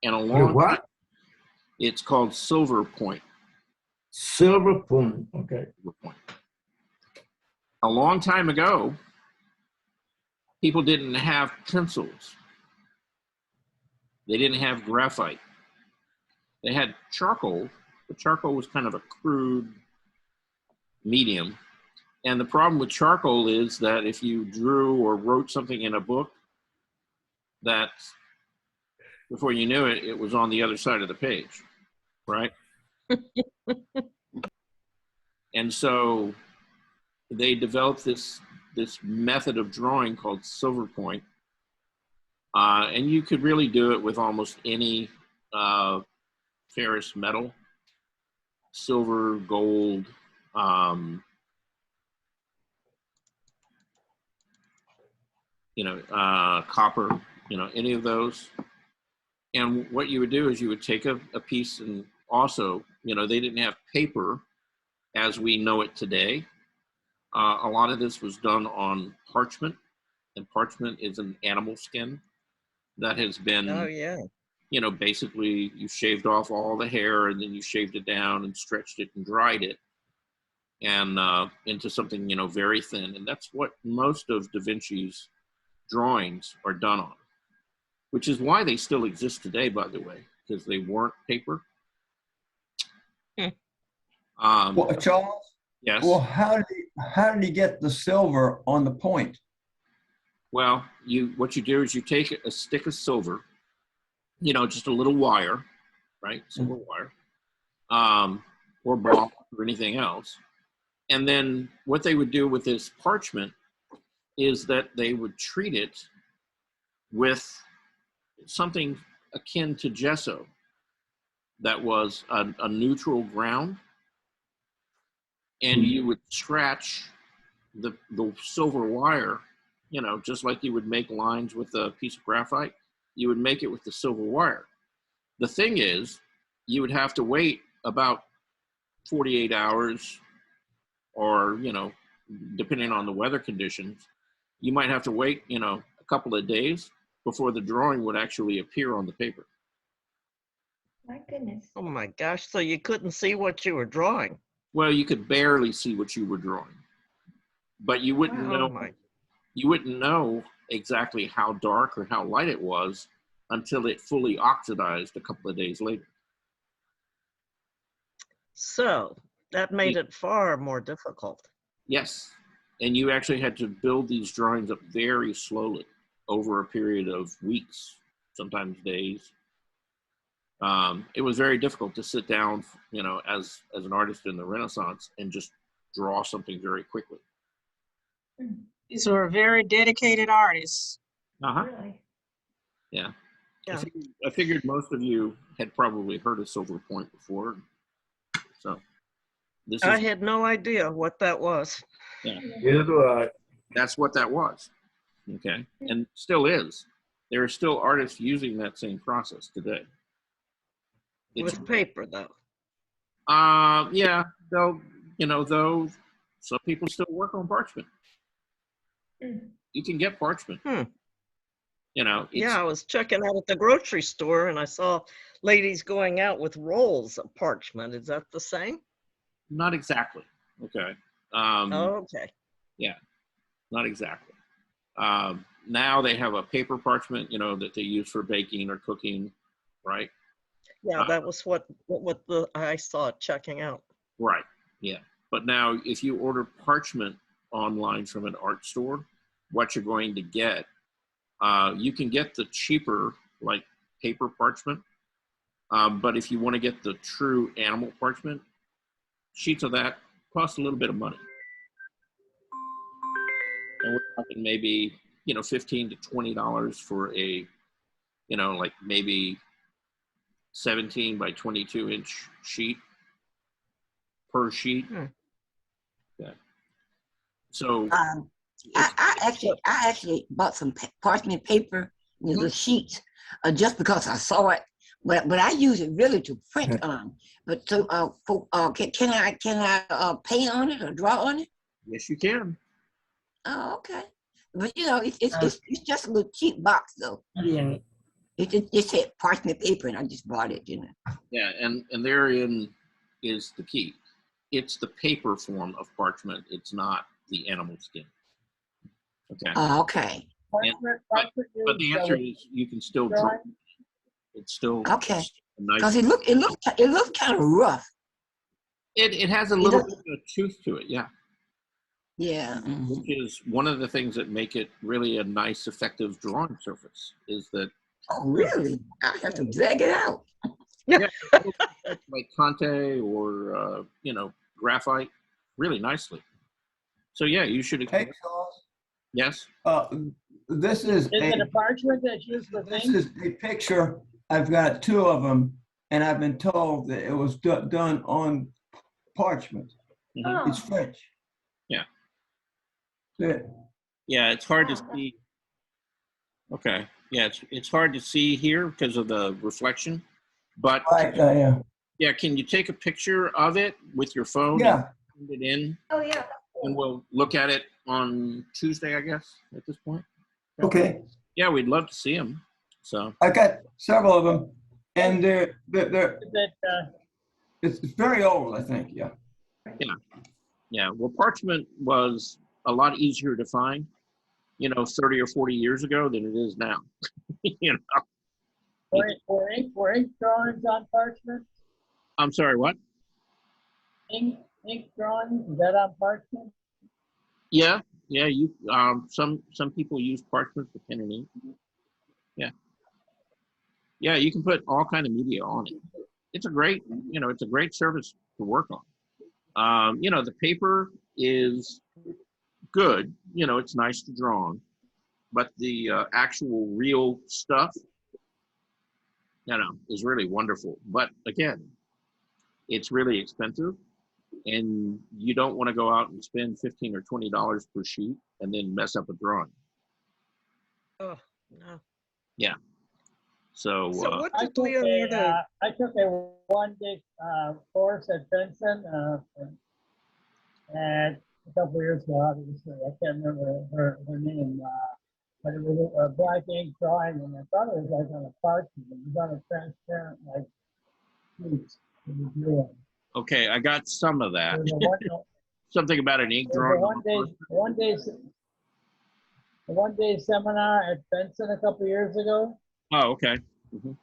And along What? it's called silver point. Silver point. Okay. Silver point. A long time ago, people didn't have pencils. They didn't have graphite. They had charcoal, but charcoal was kind of a crude medium. And the problem with charcoal is that if you drew or wrote something in a book, that before you knew it, it was on the other side of the page, right? And so they developed this method of drawing called silver point. And you could really do it with almost any ferrous metal, silver, gold, you know, copper, you know, any of those. And what you would do is you would take a piece, and also, you know, they didn't have paper as we know it today. A lot of this was done on parchment, and parchment is an animal skin that has been, Oh, yeah. you know, basically you shaved off all the hair and then you shaved it down and stretched it and dried it and into something, you know, very thin. And that's what most of Da Vinci's drawings are done on, which is why they still exist today, by the way, because they weren't paper. Well, Charles, Yes. well, how did he get the silver on the point? Well, what you do is you take a stick of silver, you know, just a little wire, right? Silver wire, or ball or anything else. And then what they would do with this parchment is that they would treat it with something akin to gesso that was a neutral ground. And you would scratch the silver wire, you know, just like you would make lines with a piece of graphite, you would make it with the silver wire. The thing is, you would have to wait about 48 hours or, you know, depending on the weather conditions, you might have to wait, you know, a couple of days before the drawing would actually appear on the paper. My goodness. Oh my gosh. So you couldn't see what you were drawing. Well, you could barely see what you were drawing, but you wouldn't Oh know. my. You wouldn't know exactly how dark or how light it was until it fully oxidized a couple of days later. So that made it far more difficult. Yes, and you actually had to build these drawings up very slowly over a period of weeks, sometimes days. It was very difficult to sit down, you know, as an artist in the Renaissance and just draw something very quickly. These were very dedicated artists. Really? Yeah. Yeah. I figured most of you had probably heard of Silver Point before. So this I is, had no idea what that was. yeah, Here's what that's what that was. Okay. And still is. There are still artists using that same process today. It's, With paper, though. yeah, though, you know, though some people still work on parchment. You can get parchment. You know, it's, Yeah, I was checking out at the grocery store and I saw ladies going out with rolls of parchment. Is that the same? not exactly. Okay. Oh, okay. Yeah, not exactly. Now they have a paper parchment, you know, that they use for baking or cooking, right? Yeah, that was what I saw checking out. Right. Yeah. But now, if you order parchment online from an art store, what you're going to get, you can get the cheaper, like paper parchment. But if you want to get the true animal parchment, sheets of that cost a little bit of money. And we're talking maybe, you know, $15 to $20 for a, you know, like maybe 17 by 22 inch sheet per sheet. Yeah. So I actually bought some parchment paper, the sheets, just because I saw it. But I use it really to print on. But so can I paint on it or draw on it? yes, you can. Oh, okay. But you know, it's just a little cheap box though. Yeah. It just said parchment paper, and I just bought it. You know. Yeah, and therein is the key. It's the paper form of parchment. It's not the animal skin. Okay. Oh, okay. But the answer is you can still draw. It's still Okay. nice. Because it looked kind of rough. It has a little bit of a tooth to it, yeah. Yeah. Which is one of the things that make it really a nice, effective drawing surface. Is that Oh, really? I have to drag it out. yeah, like Conte or you know, graphite, really nicely. So yeah, you should. Hey, Charles, Yes. this is it a parchment that's used for this things? is a picture. I've got two of them, and I've been told that it was done on parchment. Mhm. It's French. Yeah. Yeah. Yeah, it's hard to see. Okay. Yeah, it's hard to see here because of the reflection, but Right. Yeah. yeah, can you take a picture of it with your phone? Yeah. And send it in, Oh, yeah. and we'll look at it on Tuesday, I guess. At this point. Okay. Yeah, we'd love to see them. So I got several of them, and they're it's very old, I think. Yeah. yeah, well, parchment was a lot easier to find, you know, 30 or 40 years ago than it is now. You know. Were ink drawings on parchment? I'm sorry, what? Ink drawings, is that on parchment? Yeah, you some people use parchment for pen and ink. Yeah, you can put all kind of media on it. It's a great, you know, it's a great service to work on. You know, the paper is good, you know, it's nice to draw on, but the actual real stuff, you know, is really wonderful. But again, it's really expensive, and you don't want to go out and spend $15 or $20 per sheet and then mess up a drawing. Oh, no. Yeah. So, So what I did took Leonardo? a one-day course at Benson, and a couple years ago, obviously, I can't remember her name, but it was a black ink drawing, and I thought it was like on a parchment. It was on a transparent, like, sheet. okay. Okay, I got some of that. There was a Something about an ink there was drawing. a one-day seminar at Benson a couple years ago. Oh, okay. Mhm.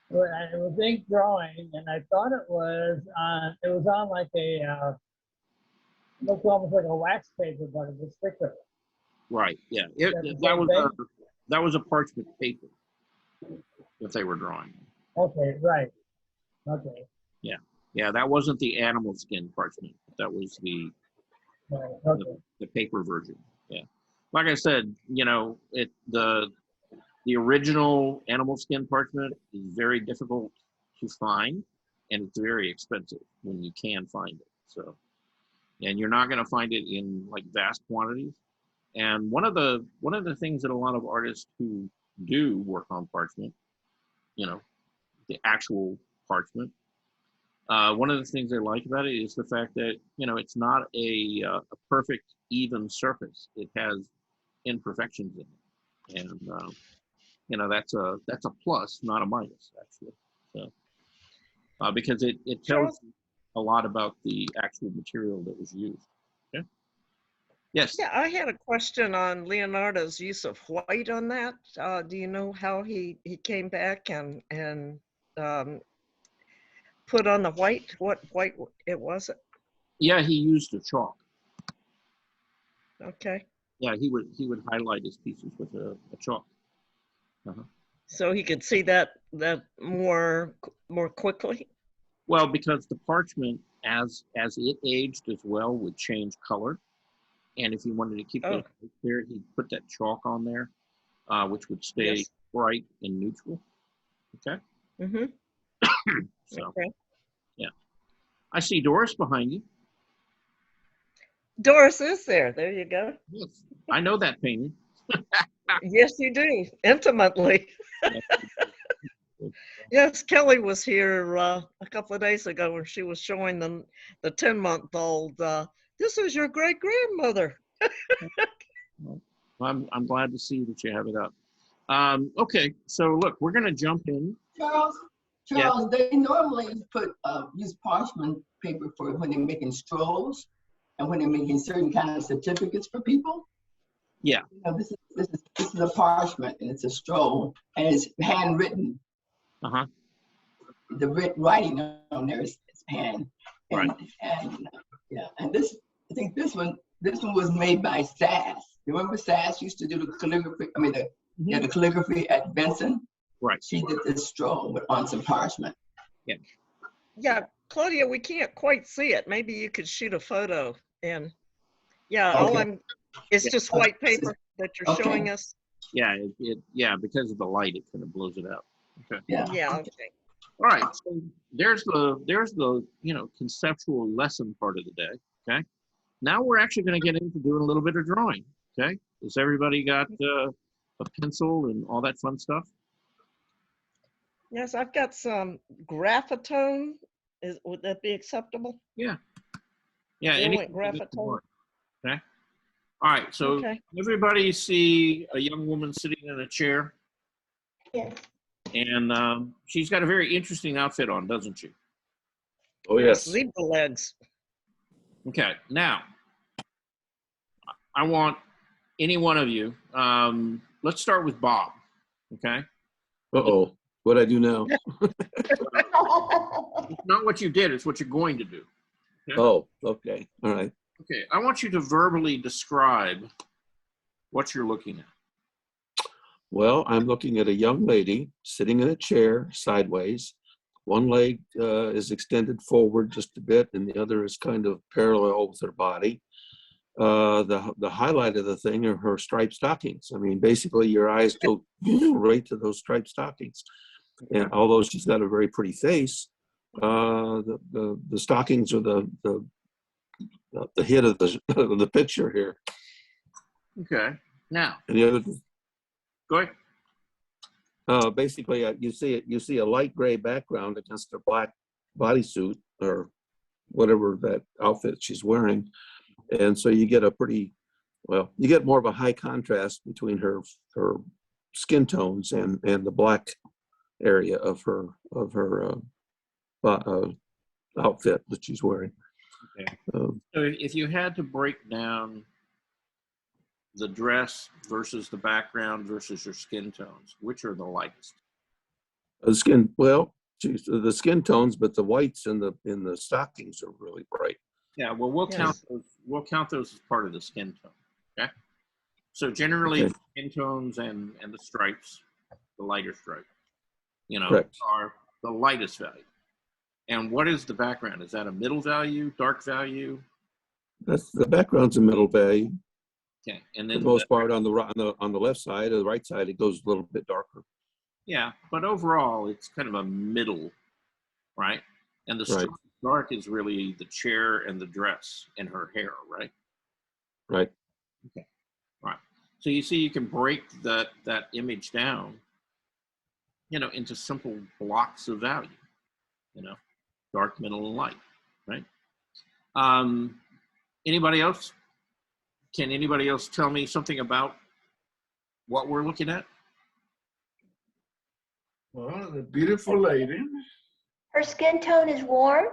Where it was ink drawing, and I thought it was on like a looked almost like a wax paper, but it was thicker. Right. Yeah. Is that the same thing? That was a parchment paper that they were drawing. Okay, right. Okay, Yeah, that wasn't the animal skin parchment. That was the right. Okay. the paper version. Yeah. Like I said, you know, the original animal skin parchment is very difficult to find, and it's very expensive when you can find it. So, and you're not going to find it in like vast quantities. And one of the things that a lot of artists who do work on parchment, you know, the actual parchment, one of the things they like about it is the fact that, you know, it's not a perfect even surface. It has imperfections in it, and you know, that's a plus, not a minus, actually. So because it tells you a lot about the actual material that was used. Okay. Yes. Yeah, I had a question on Leonardo's use of white on that. Do you know how he came back and put on the white? What white it was? Yeah, he used a chalk. Okay. Yeah, he would highlight his pieces with a chalk. Uh-huh. So he could see that more quickly. Well, because the parchment, as it aged as well, would change color, and if he wanted to keep those clear, he'd put that chalk on there, which would stay bright and neutral. Okay. Mm-hmm. So, okay. Yeah, I see Doris behind you. Doris is there. There you go. Yes, I know that painting. Yes, you do, intimately. Yes, Kelly was here a couple of days ago when she was showing them the 10-month-old. This is your great grandmother. Well, I'm glad to see that you have it up. Okay, so look, we're going to jump in. Charles, they normally use parchment paper for when they're making strolls and when they're making certain kind of certificates for people. Yeah. You know, this is a parchment, and it's a stroll, and it's handwritten. Uh-huh. The writing on there is hand. And, right. And this, I think this one was made by Sass. You remember Sass used to do the calligraphy? I mean, the calligraphy at Benson. Right. She did this stroll on some parchment. Yeah. Yeah, Claudia, we can't quite see it. Maybe you could shoot a photo and yeah, Okay. It's just white paper that you're showing us. Yeah, yeah, because of the light, it kind of blows it out. Okay. Yeah. Okay. All right. So there's the conceptual lesson part of the day. Okay. Now we're actually going to get into doing a little bit of drawing. Okay. Has everybody got a pencil and all that fun stuff? Yes, I've got some graphitone. Would that be acceptable? Yeah. Yeah. Graphitone. Okay. All right. So everybody see a young woman sitting in a chair? Yes. And she's got a very interesting outfit on, doesn't she? Oh, yes. Zebra legs. Okay. Now, I want any one of you. Let's start with Bob. Okay. Uh-oh. What'd I do now? It's not what you did, it's what you're going to do. Okay? Oh, okay. All right. Okay, I want you to verbally describe what you're looking at. Well, I'm looking at a young lady sitting in a chair sideways. One leg is extended forward just a bit, and the other is kind of parallel with her body. The highlight of the thing are her striped stockings. I mean, basically, your eyes go right to those striped stockings. And although she's got a very pretty face, the stockings are the hit of the picture here. Okay. Now. Any other? Go ahead. Basically, you see a light gray background against a black bodysuit or whatever that outfit she's wearing, and so you get you get more of a high contrast between her skin tones and the black area of her outfit that she's wearing. Okay. So if you had to break down the dress versus the background versus your skin tones, which are the lightest? The skin, well, geez, the skin tones, but the whites in the stockings are really bright. Yeah, well, we'll count those. We'll count those as part of the skin tone. Okay. So generally, Okay. skin tones and the stripes, the lighter stripe, Correct. are the lightest value. And what is the background? Is that a middle value, dark value? That's the background's a middle value. Okay, and For then the most part, on the left side or the right side, it goes a little bit darker. yeah, but overall, it's kind of a middle, right? And the Right. dark is really the chair and the dress and her hair, right? Right. Okay. All right. So you see, you can break that image down, into simple blocks of value, dark, middle, and light, right? Anybody else? Can anybody else tell me something about what we're looking at? Well, the beautiful lady. Her skin tone is warm.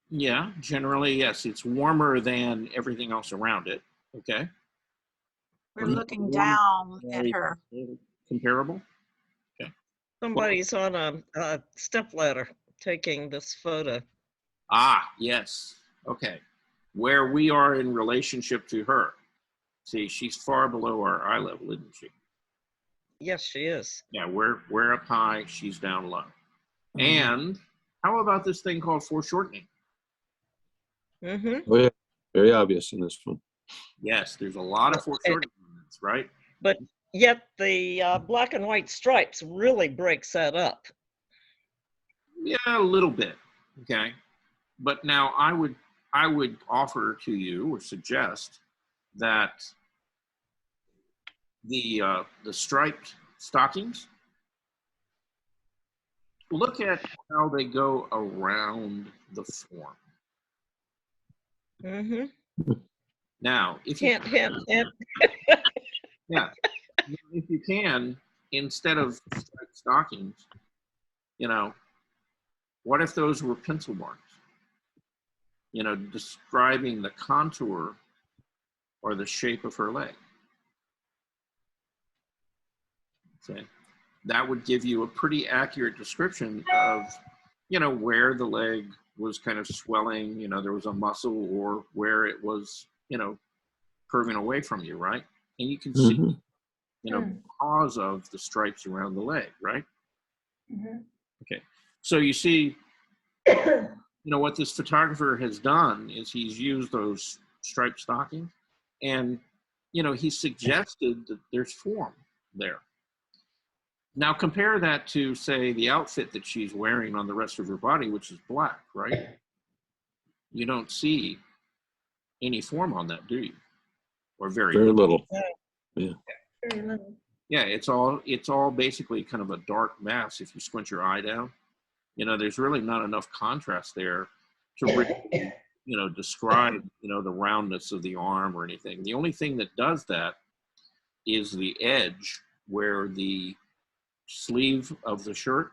Yeah, generally, yes. It's warmer than everything else around it. Okay. We're looking down at her. Comparable? Okay. Somebody's on a stepladder taking this photo. Ah, yes. Okay. Where we are in relationship to her. See, she's far below our eye level, isn't she? Yes, she is. Yeah, we're up high, she's down low. And how about this thing called foreshortening? Mm-hmm. Oh, yeah. Very obvious in this one. Yes, there's a lot of foreshortening in this, right? But yet the black and white stripes really breaks that up. Yeah, a little bit. Okay. But now I would offer to you or suggest that the striped stockings, look at how they go around the form. Mm-hmm. Now, if you yeah, if you can, instead of striped stockings, what if those were pencil marks? Describing the contour or the shape of her leg. Okay. That would give you a pretty accurate description of, where the leg was kind of swelling, there was a muscle, or where it was, curving away from you, right? And you can see, because of the stripes around the leg, right? Mm-hmm. Okay. So you see, what this photographer has done is he's used those striped stockings, and, he suggested that there's form there. Now compare that to, say, the outfit that she's wearing on the rest of her body, which is black, right? You don't see any form on that, do you? Or very little. Yeah. Very little. Yeah, it's all basically kind of a dark mass if you squint your eye down. There's really not enough contrast there to really, describe, the roundness of the arm or anything. The only thing that does that is the edge where the sleeve of the shirt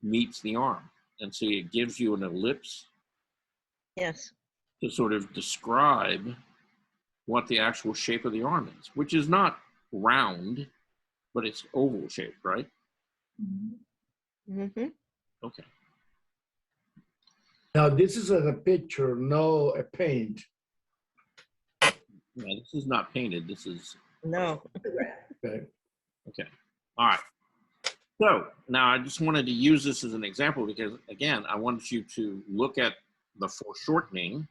meets the arm. And so it gives you an ellipse. Yes. To sort of describe what the actual shape of the arm is, which is not round, but it's oval shaped, right? Mm-hmm. Okay. Now, this is a picture, no a paint. Yeah, this is not painted. This is... No. Okay. Okay. All right. So now I just wanted to use this as an example because, again, I wanted you to look at the foreshortening.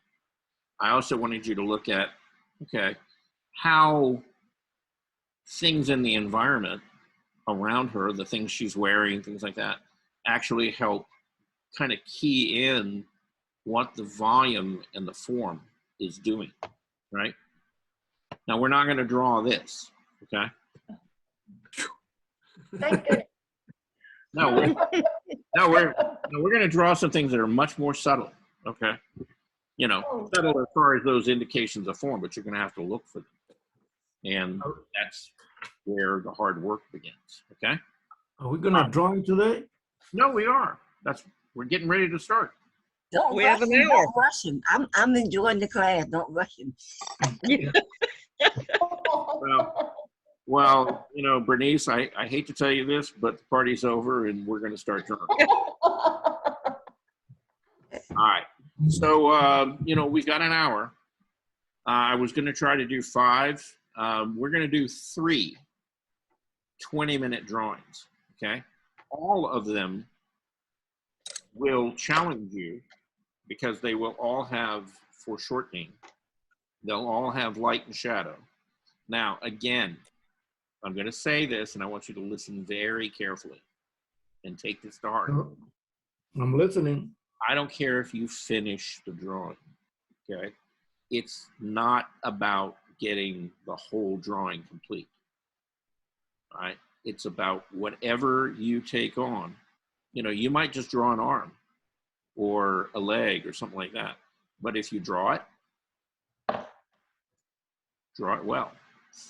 I also wanted you to look at, how things in the environment around her, the things she's wearing, things like that, actually help kind of key in what the volume and the form is doing, right? Now, we're not going to draw this, okay? Thank goodness. No, we're going to draw some things that are much more subtle, okay? Subtle as far as those indications of form, but you're going to have to look for them. And that's where the hard work begins, okay? Are we gonna draw it today? No, we are. We're getting ready to start. Don't We rush have an him. hour. Don't rush him. I'm enjoying the class. Don't rush him. Well, you know, Bernice, I hate to tell you this, but the party's over and we're going to start drawing. All right. So, you know, we got an hour. I was going to try to do 5. We're going to do 3 20-minute drawings, okay? All of them will challenge you because they will all have foreshortening. They'll all have light and shadow. Now, again, I'm going to say this, and I want you to listen very carefully and take this to heart. I'm listening. I don't care if you finish the drawing, okay? It's not about getting the whole drawing complete, all right? It's about whatever you take on. You know, you might just draw an arm or a leg or something like that. But if you draw it well.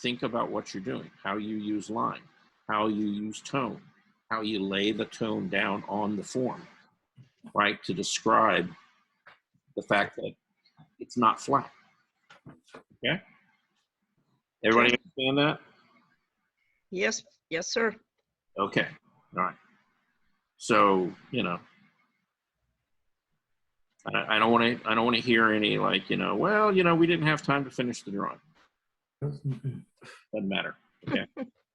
Think about what you're doing, how you use line, how you use tone, how you lay the tone down on the form, right? To describe the fact that it's not flat. Okay? Everybody understand that? Yes, yes, sir. Okay. All right. So, you know, I don't want to hear any like, you know, well, you know, we didn't have time to finish the drawing. Doesn't matter. Okay.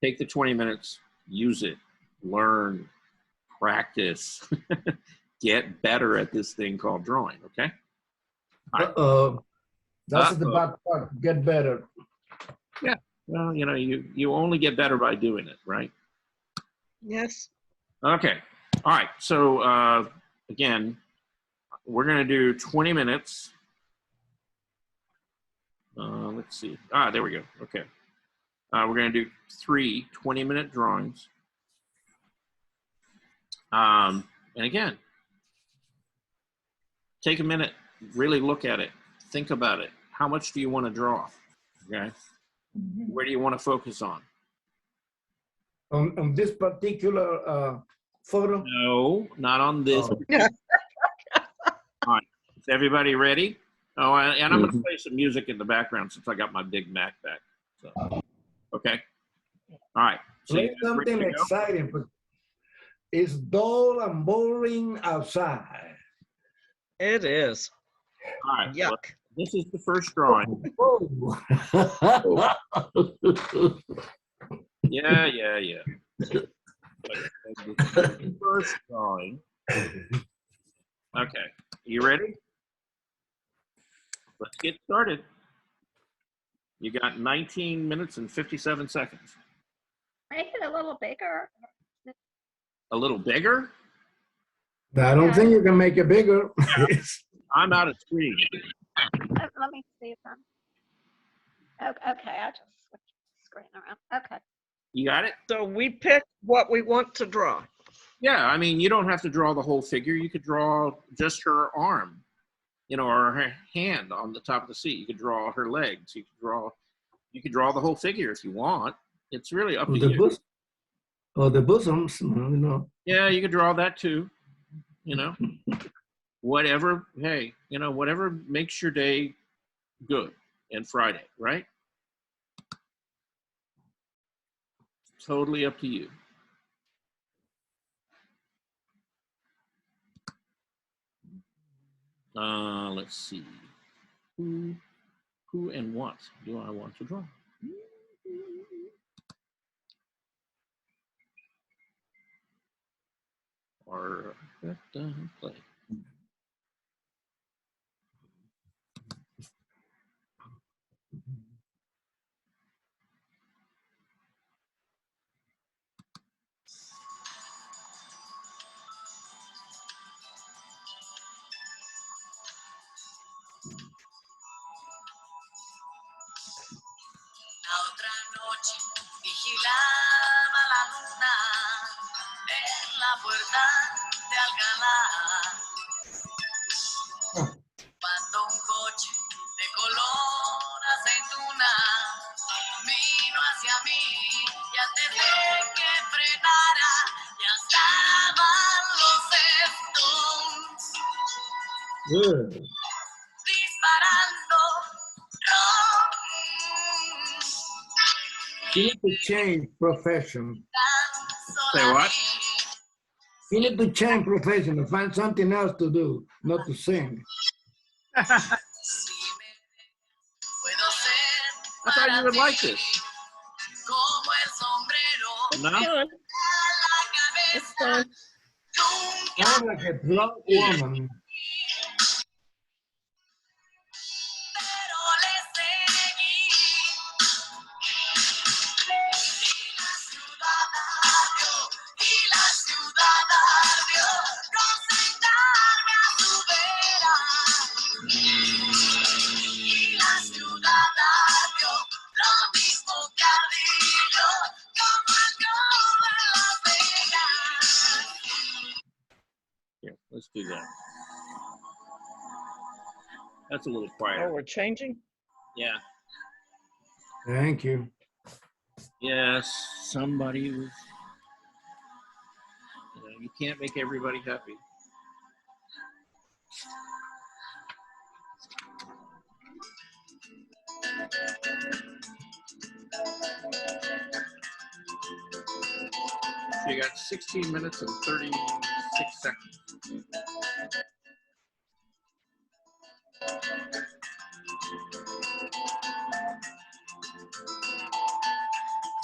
Take the 20 minutes, use it, learn, practice, get better at this thing called drawing. Okay. That's the bad part. Get better. Yeah. Well, you know, you only get better by doing it, right? Yes. Okay. All right. So again, we're going to do 20 minutes. Let's see. There we go. Okay. We're going to do 3 20-minute drawings. And again, take a minute, really look at it, think about it. How much do you want to draw? Okay. Where do you want to focus on? On this particular photo? No, not on this. Oh. All right. Is everybody ready? Oh, and I'm going to play some music in the background since I got my Big Mac back. So, okay. All right. So Play something exciting, but it's dull and boring outside. It is. All right. Yuck. Well, this is the first drawing. Yeah. First drawing. Okay. You ready? Let's get started. You got 19 minutes and 57 seconds. Make it a little bigger. A little bigger? I don't think you can make it bigger. I'm out of screen. Let me see if I'm. Okay, I just switched the screen around. Okay. You got it? So we pick what we want to draw. Yeah, I mean, you don't have to draw the whole figure. You could draw just her arm, you know, or her hand on the top of the seat. You could draw her legs. You could draw the whole figure if you want. It's really up to you. Or the bosoms, you know. Yeah, you could draw that too, you know. Whatever, hey, you know, whatever makes your day good and Friday, right? Totally up to you. Let's see. Who and what do I want to draw? Or play. La otra noche vigilaba la luna en la puerta de Alcalá. Cuando un coche de color aceituna vino hacia mí y antes de que frenara ya estaban los Stones. Good. disparando. You need to change profession. Say what? You need to change profession and find something else to do, not to sing. I thought you would like this. No? It's fun. I'm like a drunk woman. Here, let's do that. That's a little Oh, quieter. we're changing? Yeah. Thank you. Yes, somebody was. You can't make everybody happy. So you got 16 minutes and 36 seconds.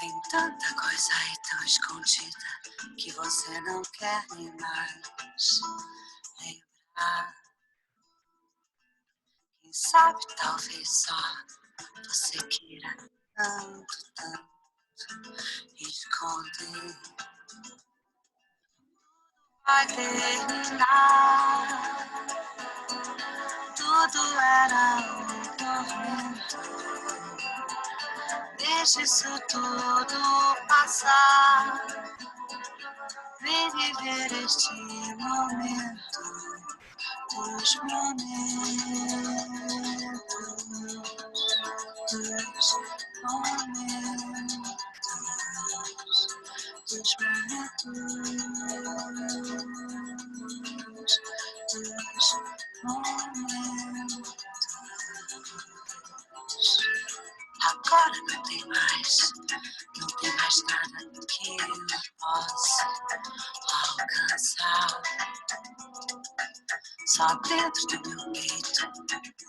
Tem tanta coisa aí tão escondida que você não quer nem mais lembrar. Quem sabe, talvez só você queira tanto, tanto esconder. Vai terminar. Tudo era tormento. Deixa isso tudo passar. Vem viver este momento, dos momentos, dos momentos, dos momentos, dos momentos. Agora não tem mais nada que eu possa alcançar. Só dentro do meu peito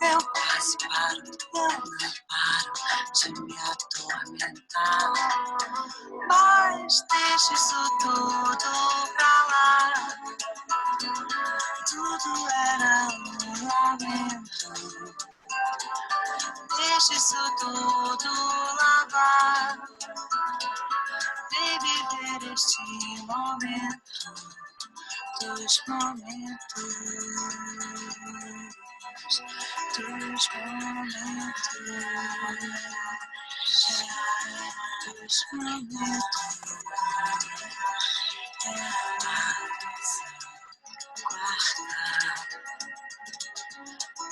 eu quase paro, eu não paro de me atormentar. Mas deixa isso tudo pra lá. Tudo era um lamento. Deixa isso tudo lavar. Vem viver este momento, dos momentos, dos momentos, dos momentos. Guardar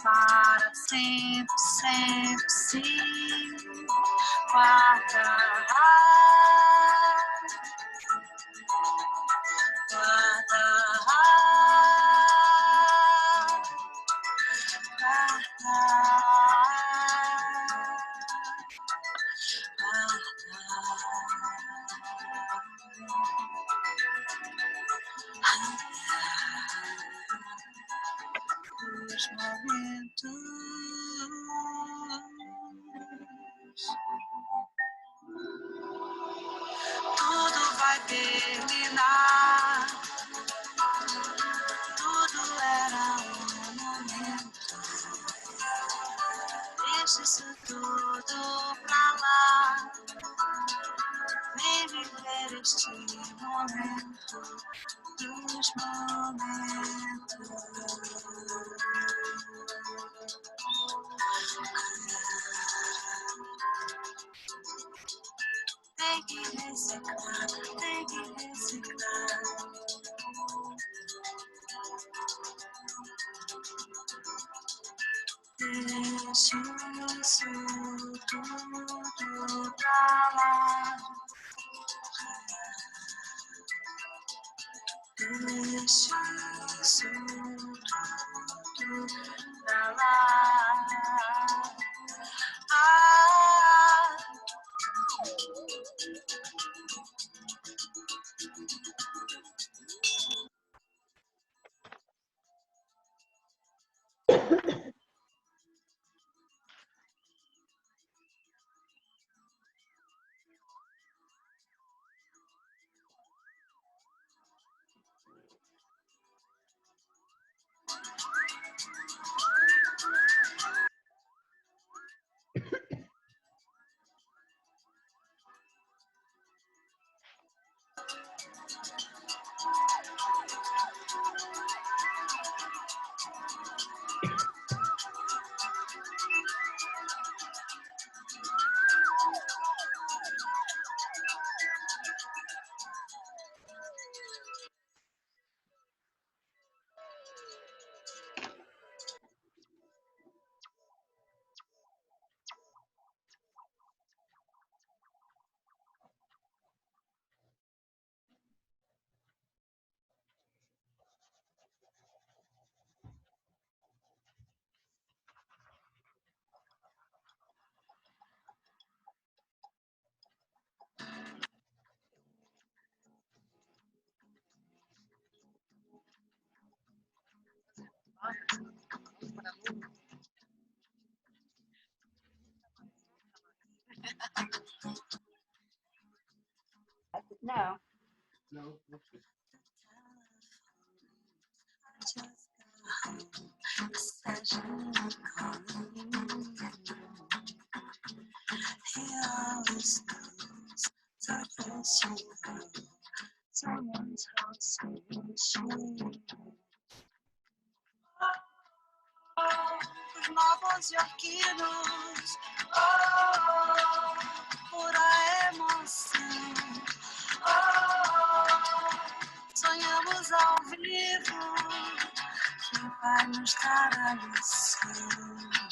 para sempre, sempre, sim. Guardar, os momentos. Tudo vai terminar. Tudo era um momento. Deixa isso tudo pra lá. Vem viver este momento, dos momentos. Tem que reciclar, tem que reciclar. Deixa isso tudo pra lá. Deixa isso tudo No. Someone's house os novos iorquinos, pura emoção. Sonhamos ao vivo, quem vai nos dar a lição?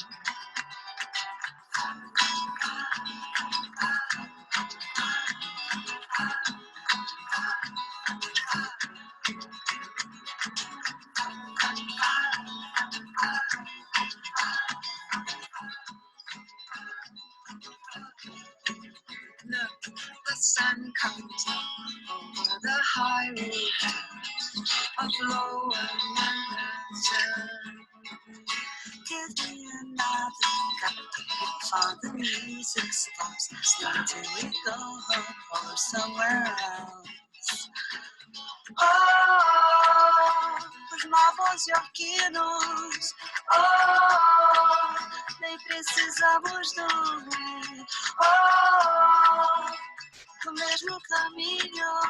Look, the sun comes up over the highway of lower Manhattan. Give me another cup before the music stops. Start till we go home or somewhere else. Oh, os novos iorquinos, oh, nem precisamos dormir. Oh, no mesmo caminho,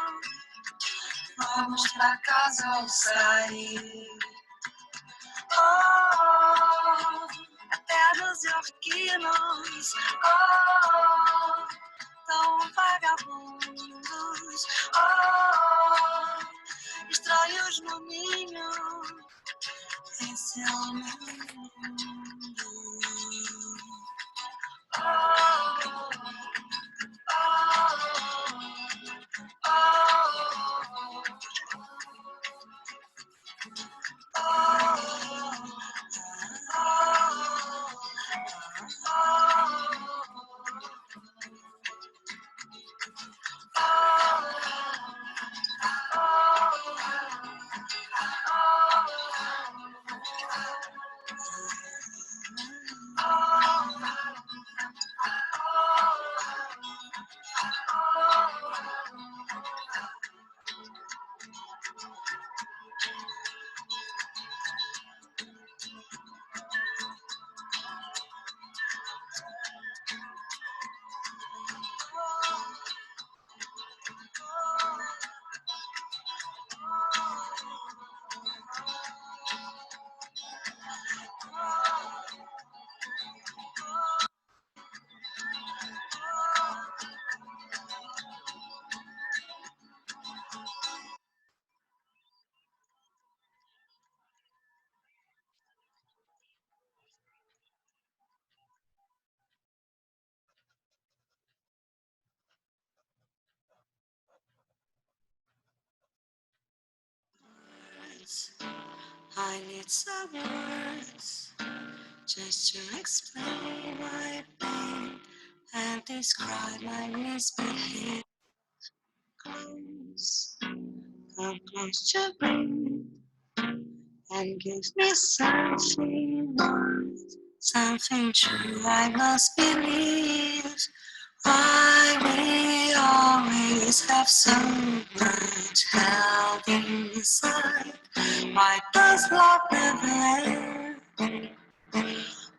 vamos pra casa ao sair. Oh, eternos iorquinos, oh, tão vagabundos, oh, estranhos no ninho, esse é o mundo. Oh, I need some words just to explain my pain and describe my misbehavior. Close, come close to me and gives me something worth, something true I must believe. Why we always have so much held inside? Why does love never end?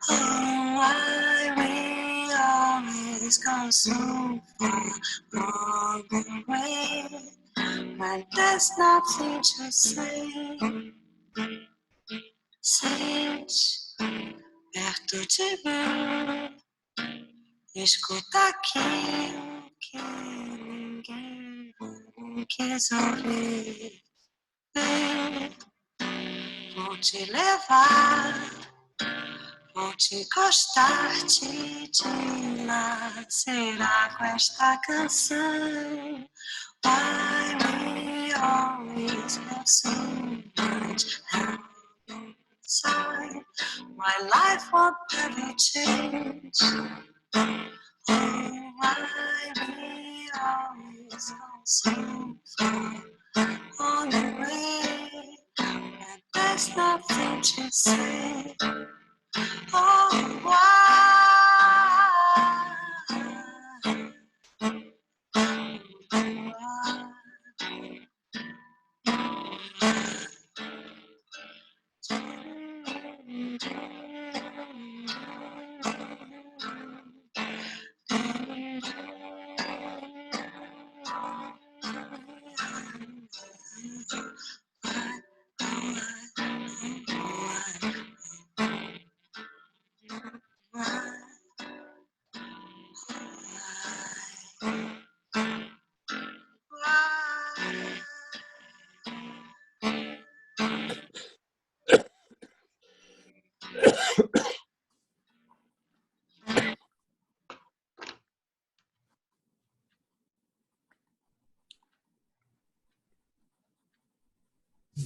Oh, why we always go so far on the way when there's nothing to say? Sente perto de mim, escuta aquilo que ninguém quis ouvir. Vem, vou te levar, vou te gostar, te será com esta canção. Why we always have so much held inside? My life won't ever change. Oh, why we always go so far on the way, and there's nothing to say. Oh, why?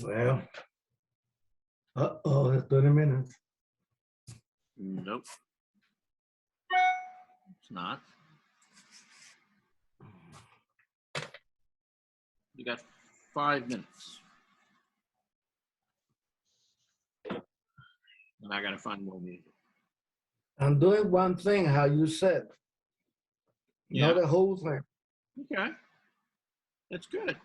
Well, that's 20 minutes. Nope. It's not. You got 5 minutes. And I gotta find more music. I'm doing one thing, how you said. Yeah. Not the whole thing. Okay. That's good.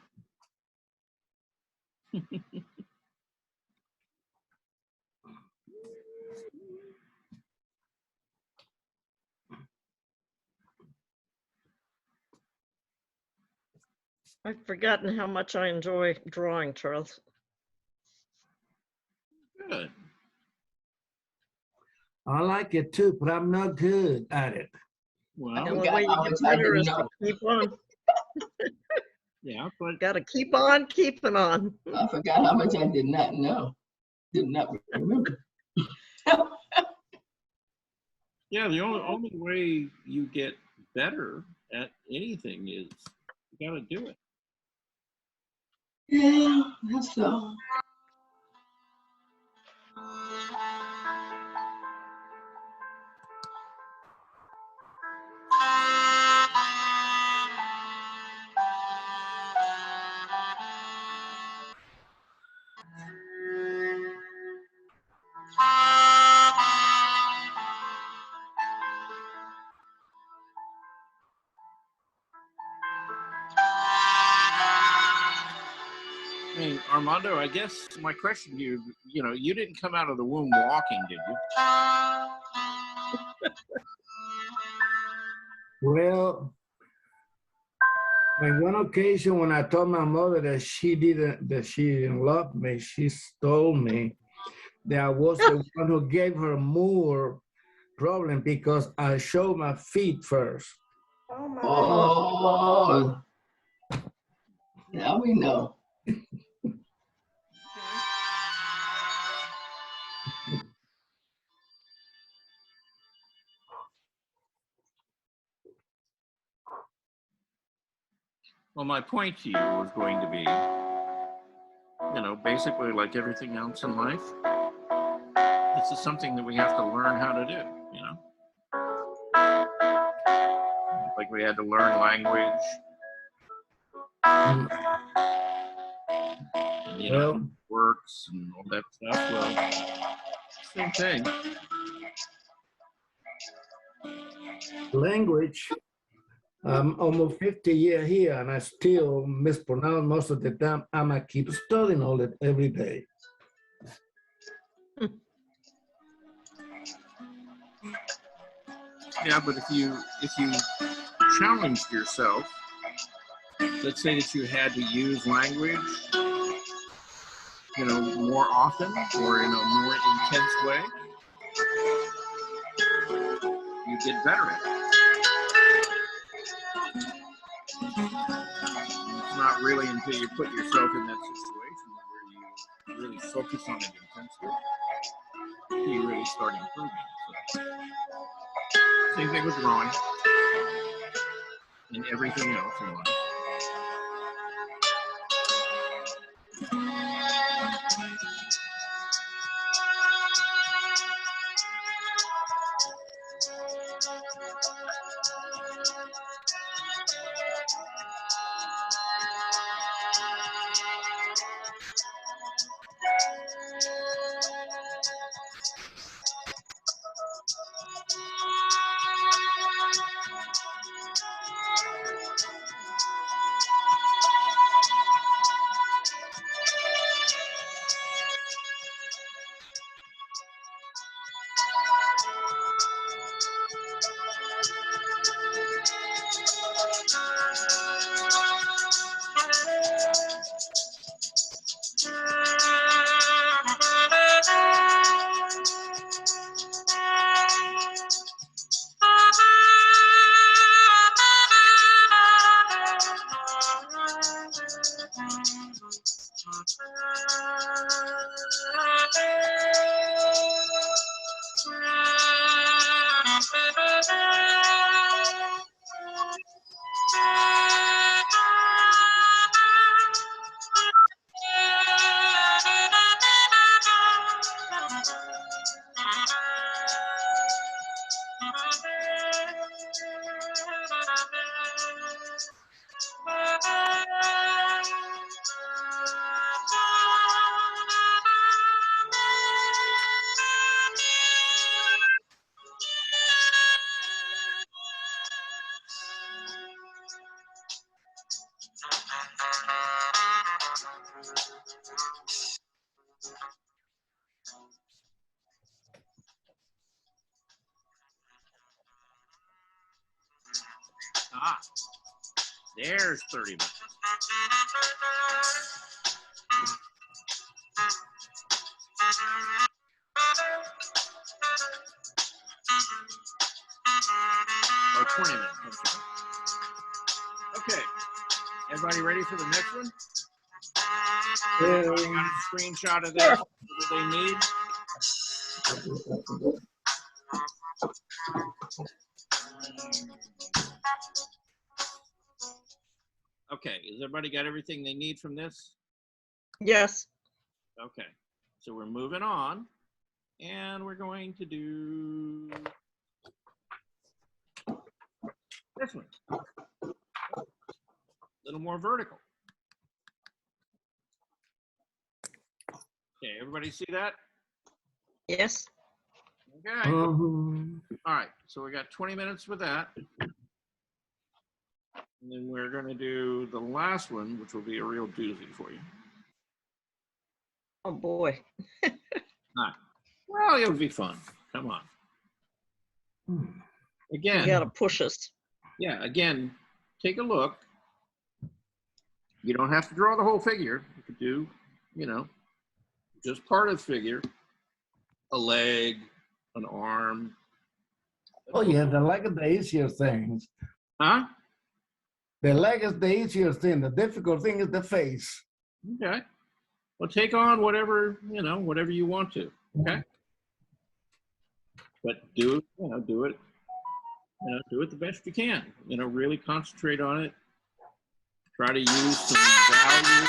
I've forgotten how much I enjoy drawing, Charles. Good. I like it too, but I'm not good at it. Well, The only way you get better is to keep on. Yeah, but Got to keep on keeping on. I forgot how much I did not know. Did not remember. yeah, the only way you get better at anything is you gotta do it. Yeah, that's so. Hey, Armando, I guess my question to you, you didn't come out of the womb walking, did you? Well, on one occasion when I told my mother that she didn't love me, she told me that I was the one who gave her more problem because I showed my feet first. Oh my Oh, now we know. Well, my point to you was going to be, basically like everything else in life, this is something that we have to learn how to do, Like we had to learn language. Well, works and all that stuff. Well, same thing. Language. I'm almost 50 years here, and I still mispronounce most of the time. I'm gonna keep studying all it every day. Yeah, but if you challenged yourself, let's say that you had to use language, more often or in a more intense way, you get better at it. It's not really until you put yourself in that situation where you really focus on it intensely, you really start improving. So, same thing with drawing and everything else in life. Ah, there's 30 minutes. Or 20 minutes, I'm sorry. Okay, everybody ready for the next one? Everybody got a screenshot of this that they need? Okay, has everybody got everything they need from this? Yes. Okay, so we're moving on, and we're going to do this one. A little more vertical. Okay, everybody see that? Yes. Okay. All right, so we got 20 minutes with that. And then we're going to do the last one, which will be a real doozy for you. Oh, boy. Well, it'll be fun. Come on. Again. You got to push us. Yeah, again, take a look. You don't have to draw the whole figure. You could do, just part of the figure. A leg, an arm. Oh, yeah, the leg is the easier thing. Huh? The leg is the easier thing. The difficult thing is the face. Okay. Well, take on whatever, whatever you want to. Okay. But do it, do it the best you can. Really concentrate on it. Try to use some value.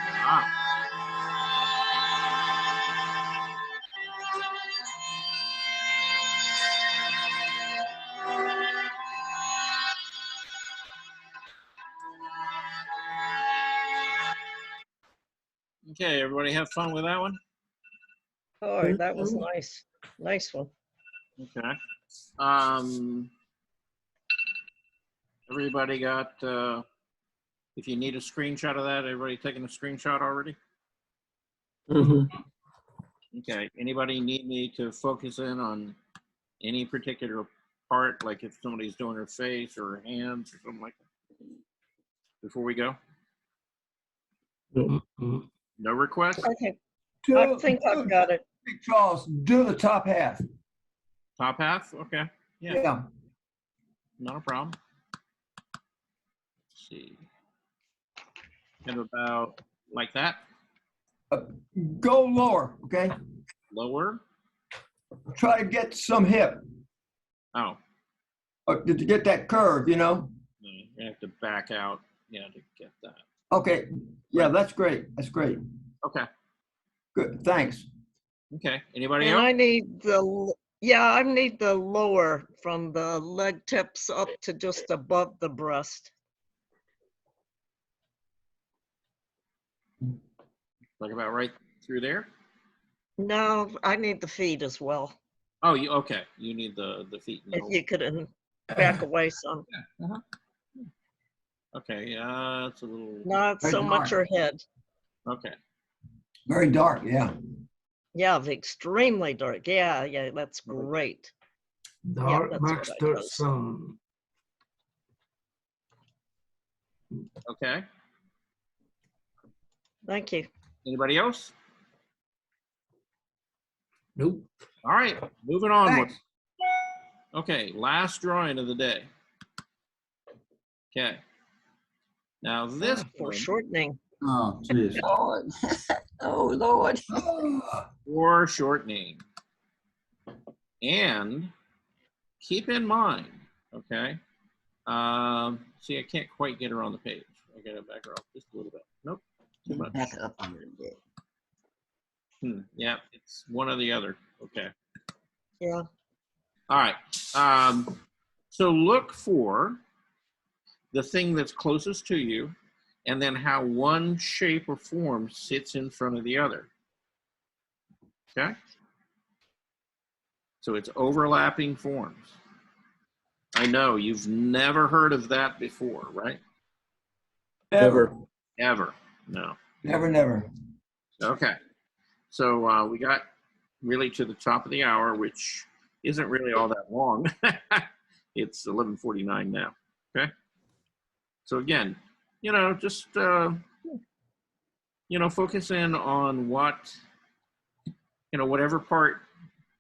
Ah. Okay, everybody have fun with that one? Oh, that was nice. Nice one. Okay. Everybody got, if you need a screenshot of that, everybody taking a screenshot already? Okay, anybody need me to focus in on any particular part, like if somebody's doing her face or her hands or something like that, before we go? No requests? Okay. I think I've got it. Charles, do the top half. Top half? Okay. Yeah. Yeah. Not a problem. Let's see. Have about like that? Go lower, okay? Lower? Try to get some hip. Oh. To get that curve, you know? You have to back out, yeah, to get that. Okay. Yeah, that's great. That's great. Okay. Good. Thanks. Okay. Anybody And else? I need I need the lower from the leg tips up to just above the breast. Like about right through there? No, I need the feet as well. Oh, okay. You need the feet. And the If whole- you could back away some. Okay, it's a little. Not Very so much dark. her head. Okay. Very dark, yeah. Yeah, extremely dark. Yeah, yeah, that's great. Dark that's what I master chose. sun. Okay. Thank you. Anybody else? Nope. All right, moving on. Thanks. Okay, last drawing of the day. Okay. Now this foreshortening. Oh, geez. Lord. Oh, Lord. Foreshortening. And keep in mind, okay, see, I can't quite get her on the page. I gotta back her up just a little bit. Nope, too much. Back up a little bit. Yeah, it's one or the other. Okay. Yeah. All right. So look for the thing that's closest to you, and then how one shape or form sits in front of the other. Okay? So it's overlapping forms. I know you've never heard of that before, right? Never. Ever. No. Never, never. Okay. So we got really to the top of the hour, which isn't really all that long. It's 11:49 now. Okay. So again, just, focus in on what, whatever part,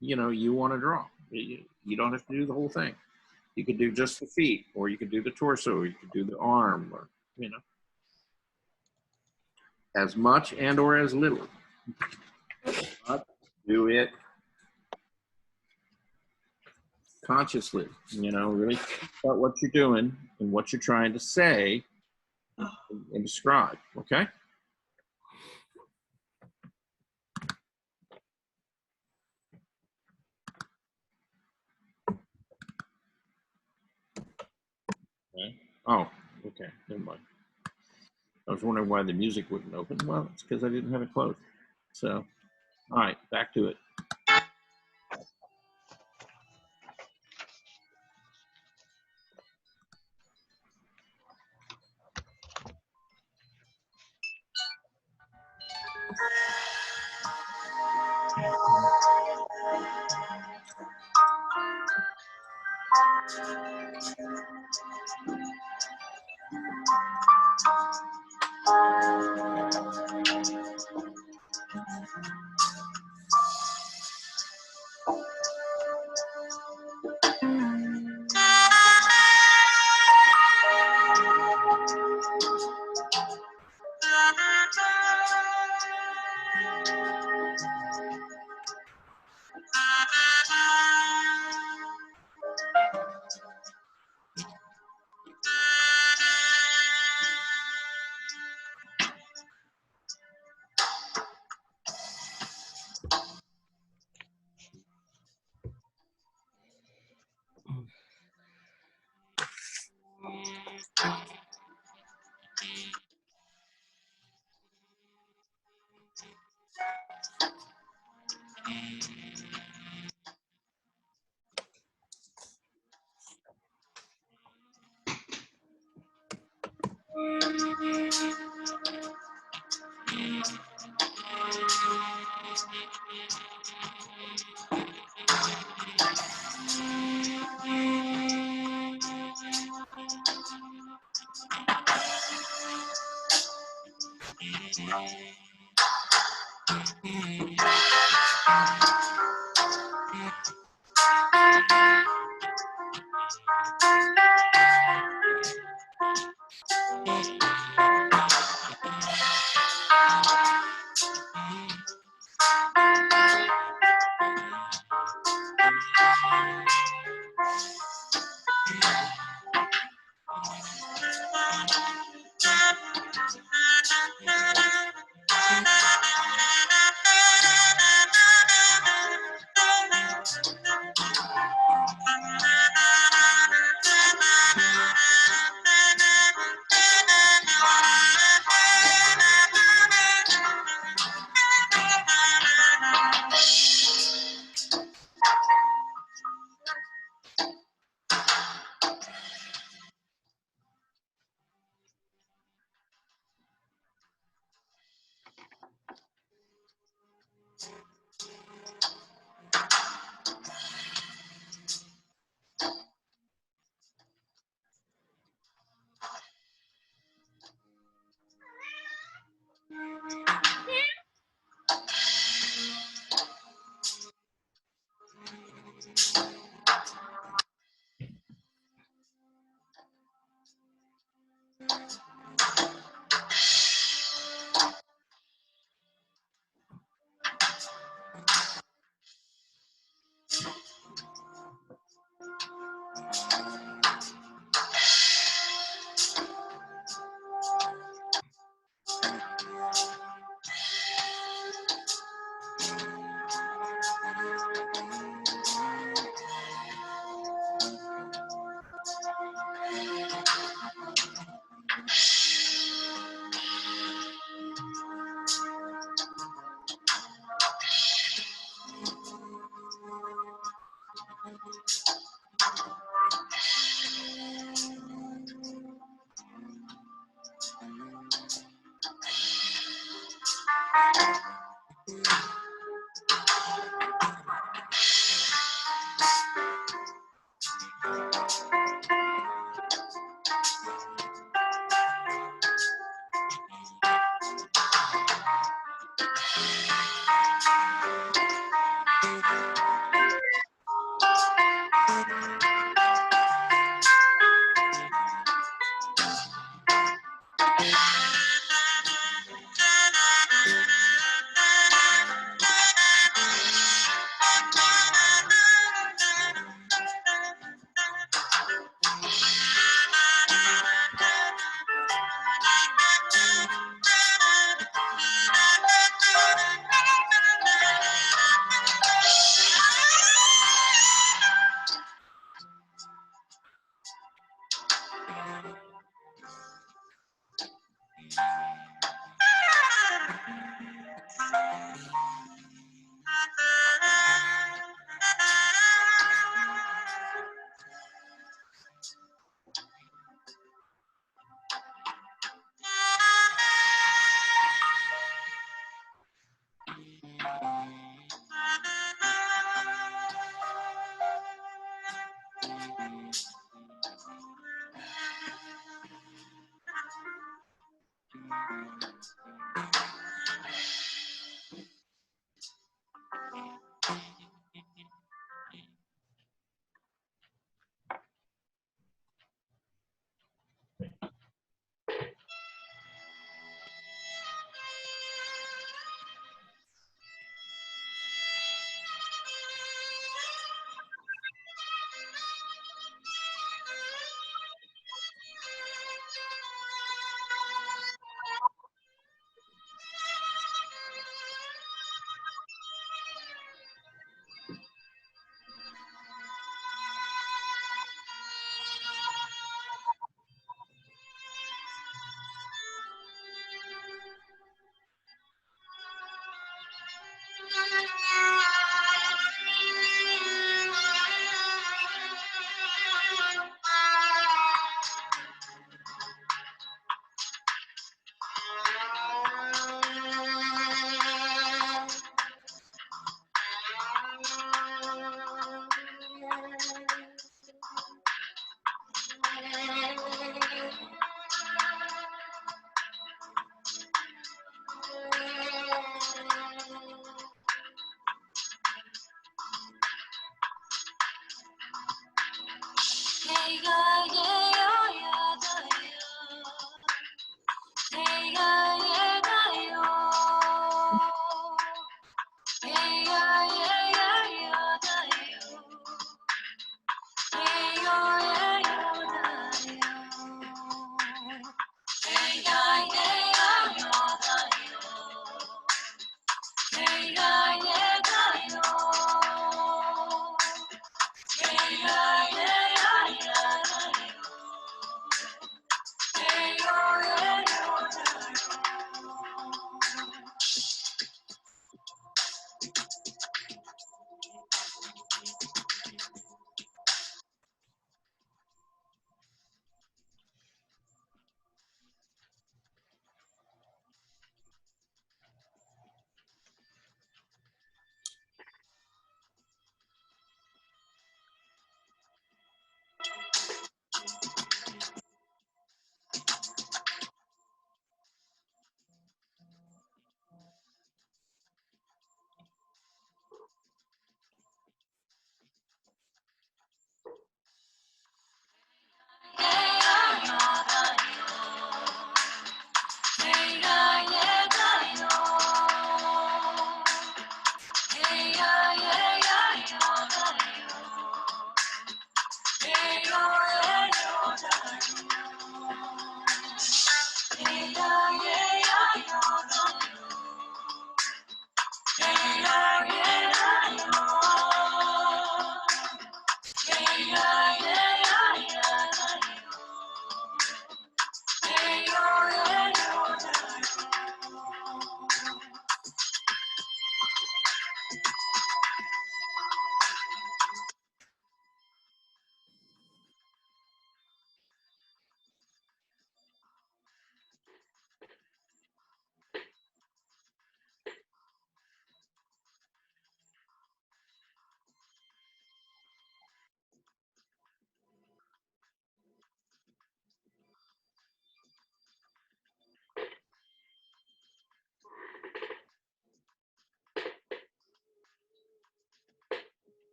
you want to draw. You don't have to do the whole thing. You could do just the feet, or you could do the torso, or you could do the arm, or, as much and or as little. But do it consciously, really think about what you're doing and what you're trying to say and describe, okay? Okay. Oh, okay, never mind. I was wondering why the music wouldn't open. Well, it's because I didn't have it closed. So, all right, back to it.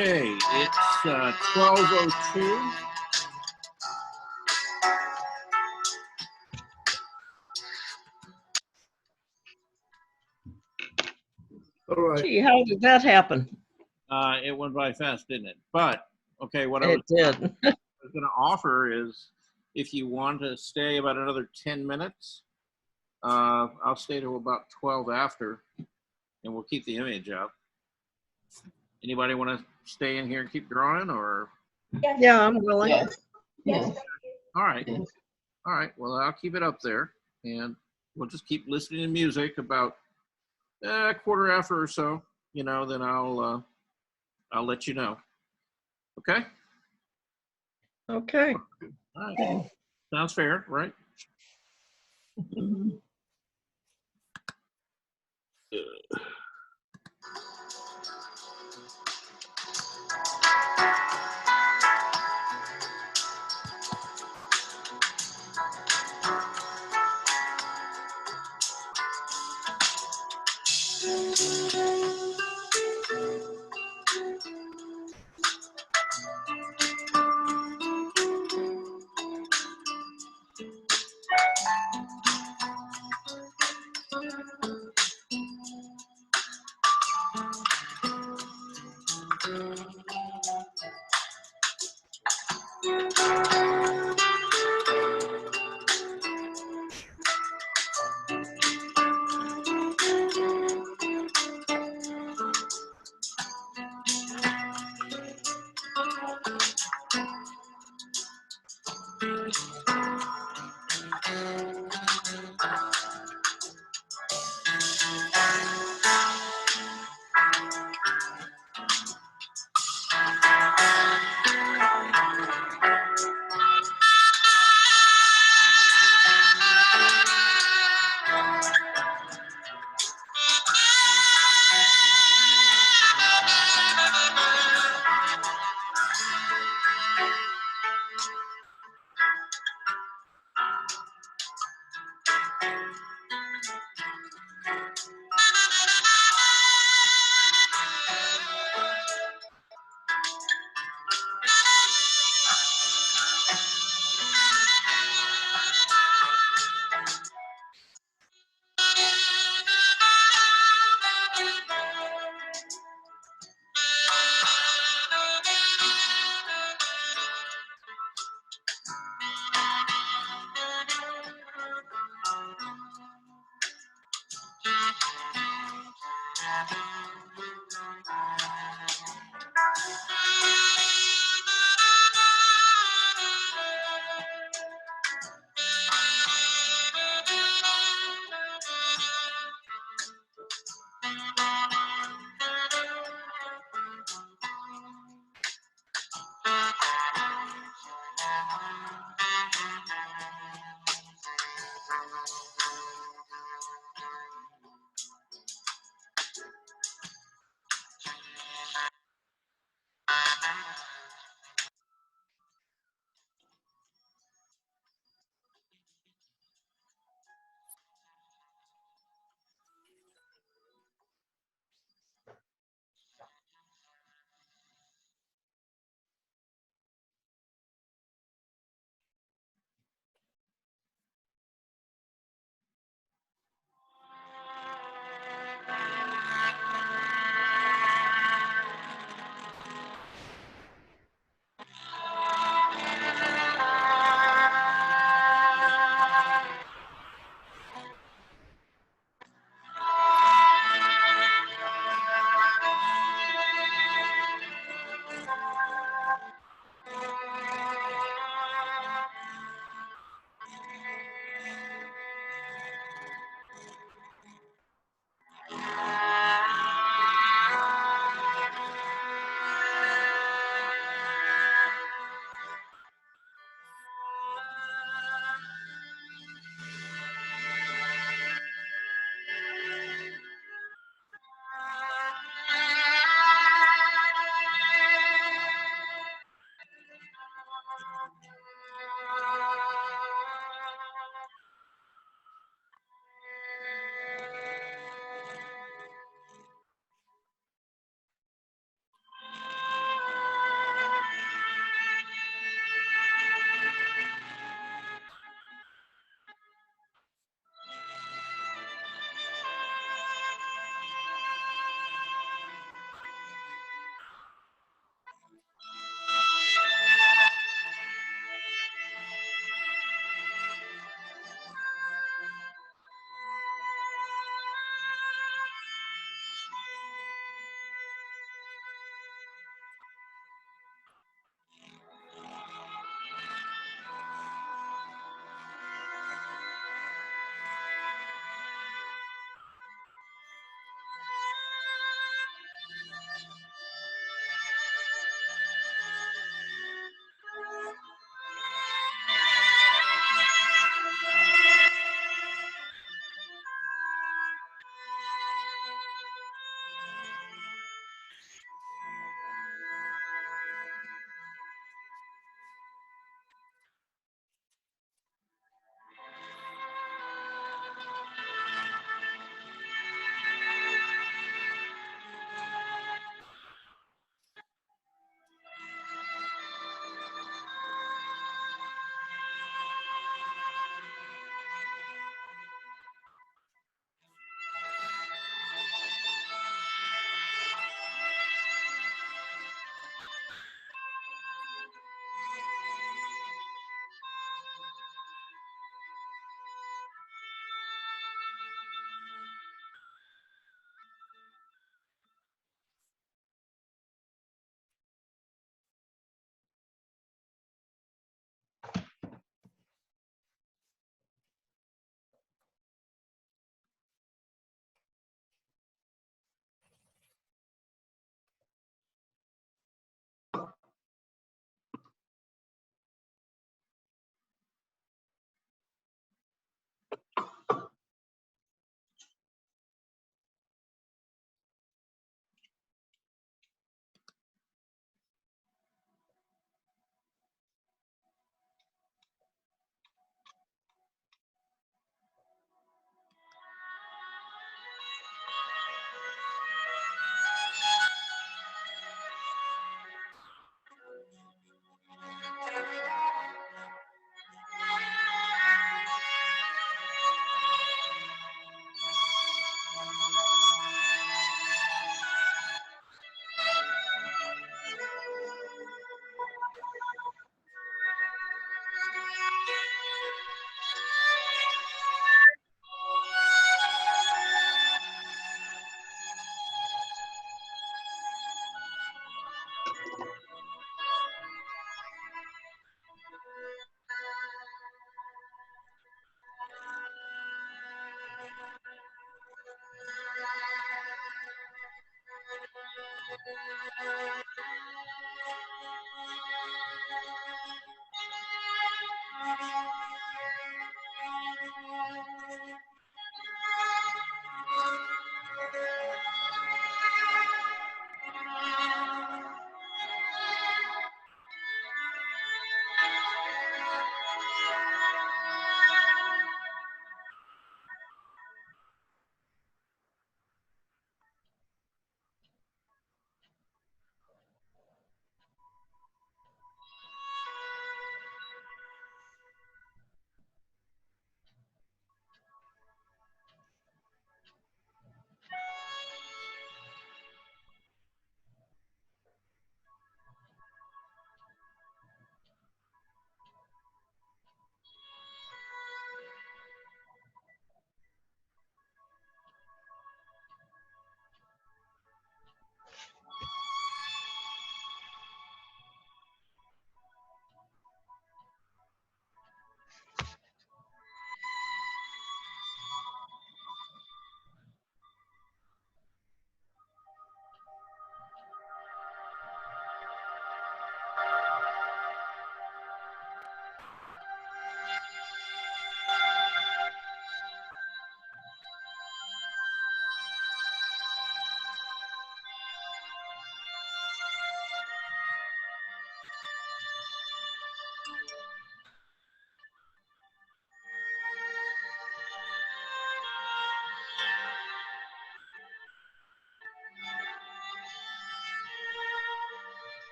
Okay, it's 12:02. All right. Gee, how did that happen? It went by fast, didn't it? But, okay, what I It did. was going to offer is if you want to stay about another 10 minutes, I'll stay till about 12 after, and we'll keep the image up. Anybody want to stay in here and keep drawing, or? Yeah, I'm willing. Yes. Yes. All right. Yes. All right. Well, I'll keep it up there, and we'll just keep listening to music about a quarter after or so. You know, then I'll let you know. Okay. Okay. All right. Sounds fair, right? Mhm.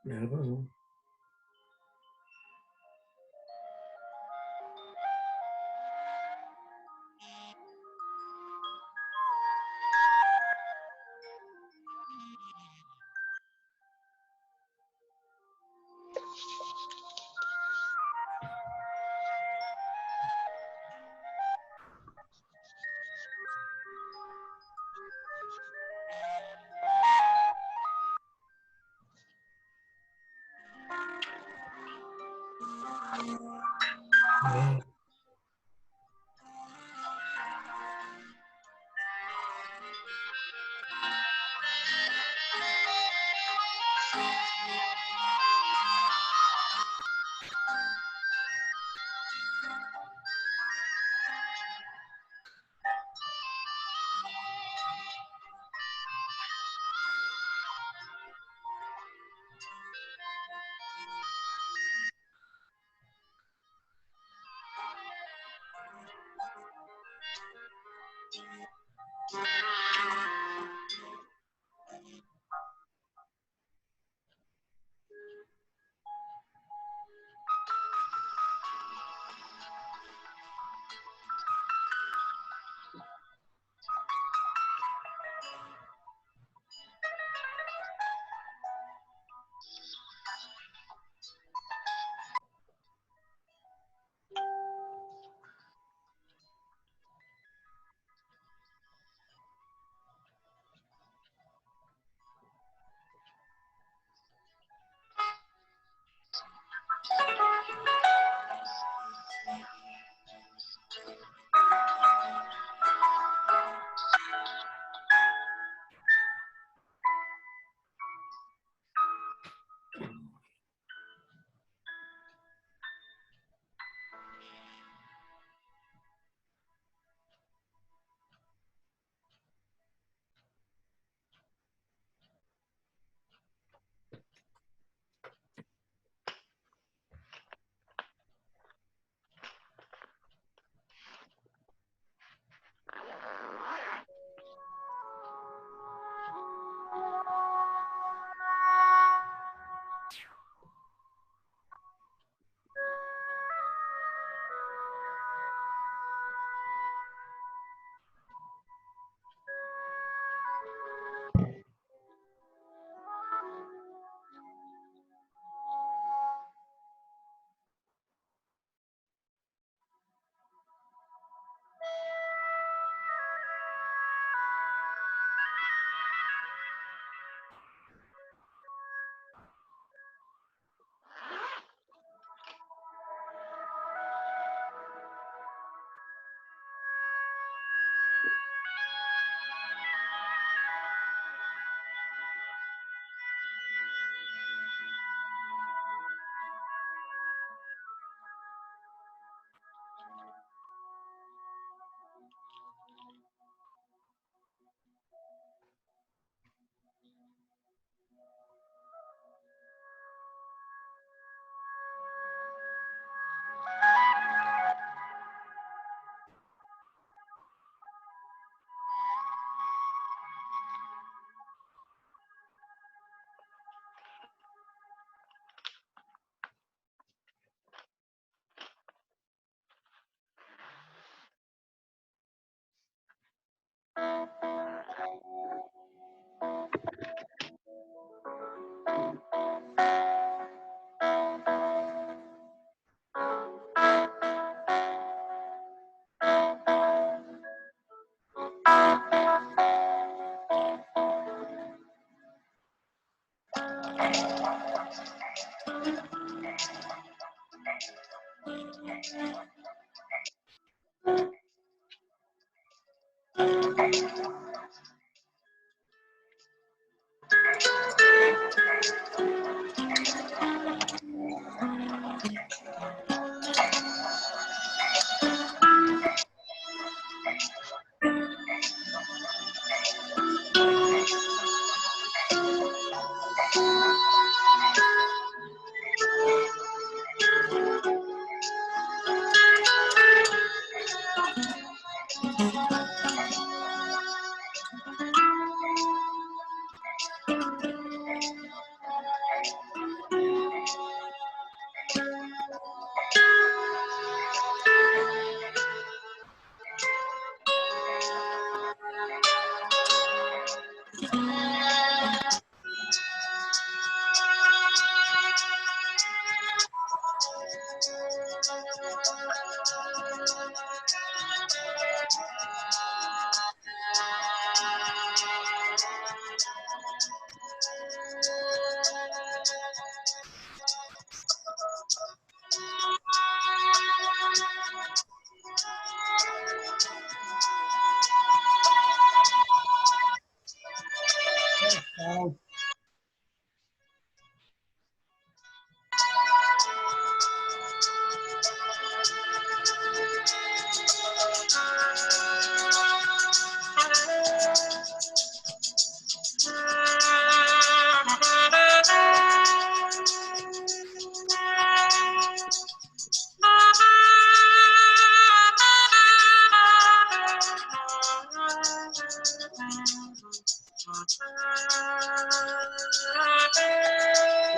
Never.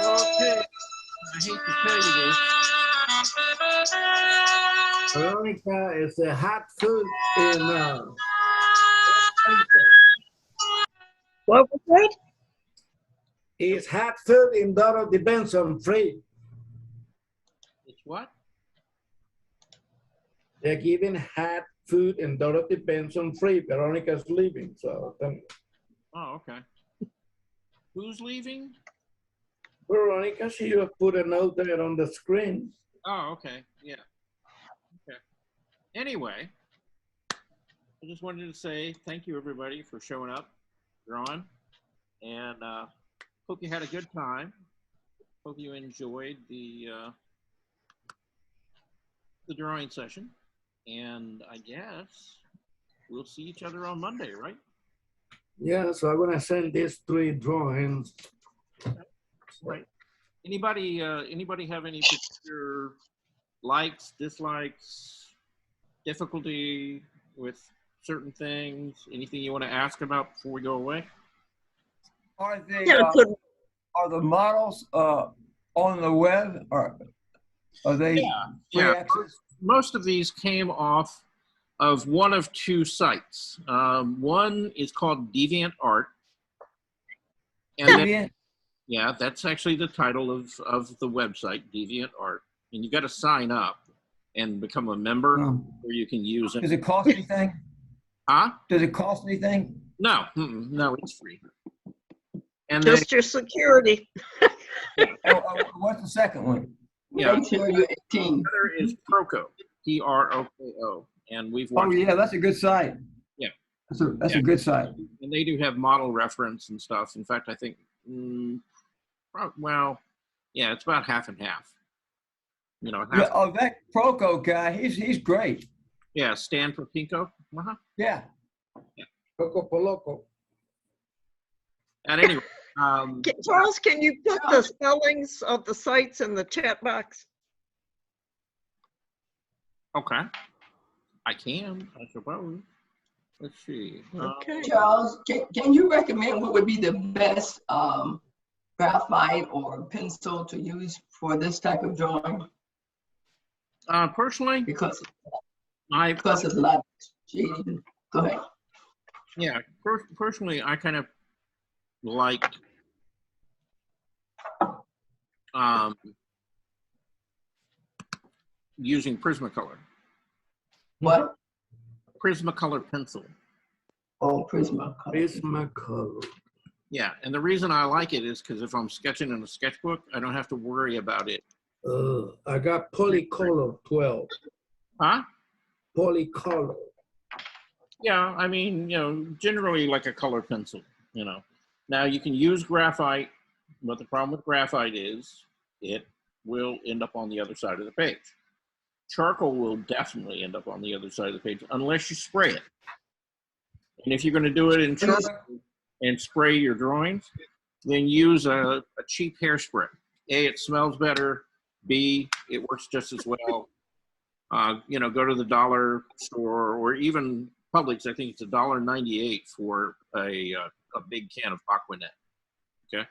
Okay, I hate to tell you this. Veronica is a hot food in What was that? it's hot food in Dorothy Benson free. It's what? They're giving hot food in Dorothy Benson free. Veronica's leaving, so Oh, okay. Who's leaving? Veronica, she just put a note there on the screen. Oh, okay. Yeah. Okay. Anyway, I just wanted to say thank you, everybody, for showing up, drawing, and hope you had a good time. Hope you enjoyed the drawing session, and I guess we'll see each other on Monday, right? Yeah, so I'm gonna send these 3 drawings. Right. Anybody have any particular likes, dislikes, difficulty with certain things? Anything you want to ask about before we go away? Are Yeah, good. the models on the web, or are they free Yeah. access? Most of these came off of one of 2 sites. One is called DeviantArt. And then, Deviant? yeah, that's actually the title of the website, DeviantArt. And you got to sign up and become a member where you can use it. Does it cost anything? Huh? Does it cost anything? No, no, it's free. And then, Just your security. What's the second one? yeah, Until you're 18. the other is Proko, Proko, and we've Oh watched. yeah, that's a good site. Yeah. That's Yeah. a good site. And they do have model reference and stuff. In fact, I think, well, yeah, it's about half and half. You know, half. Yeah, oh, that Proco guy, he's great. Yeah, Stan Propinko. Yeah. Poco Poloco. At any rate, Charles, can you put the spellings of the sites in the chat box? okay, I can, I suppose. Let's see. Okay. Charles, can you recommend what would be the best graphite or pencil to use for this type of drawing? Personally, Because it's a lot of shading. Go ahead. Yeah, personally, I kind of like using Prismacolor. What? Prismacolor pencil. Oh, Prismacolor. Prismacolor. Yeah, and the reason I like it is because if I'm sketching in a sketchbook, I don't have to worry about it. I got Polycolor 12. Huh? Polycolor. Yeah, I mean, generally like a color pencil, Now you can use graphite, but the problem with graphite is it will end up on the other side of the page. Charcoal will definitely end up on the other side of the page unless you spray it. And if you're going to do it in charcoal and spray your drawings, then use a cheap hairspray. A, it smells better. B, it works just as well. Go to the dollar store or even Publix, I think it's $1.98 for a big can of Aquanet. Okay.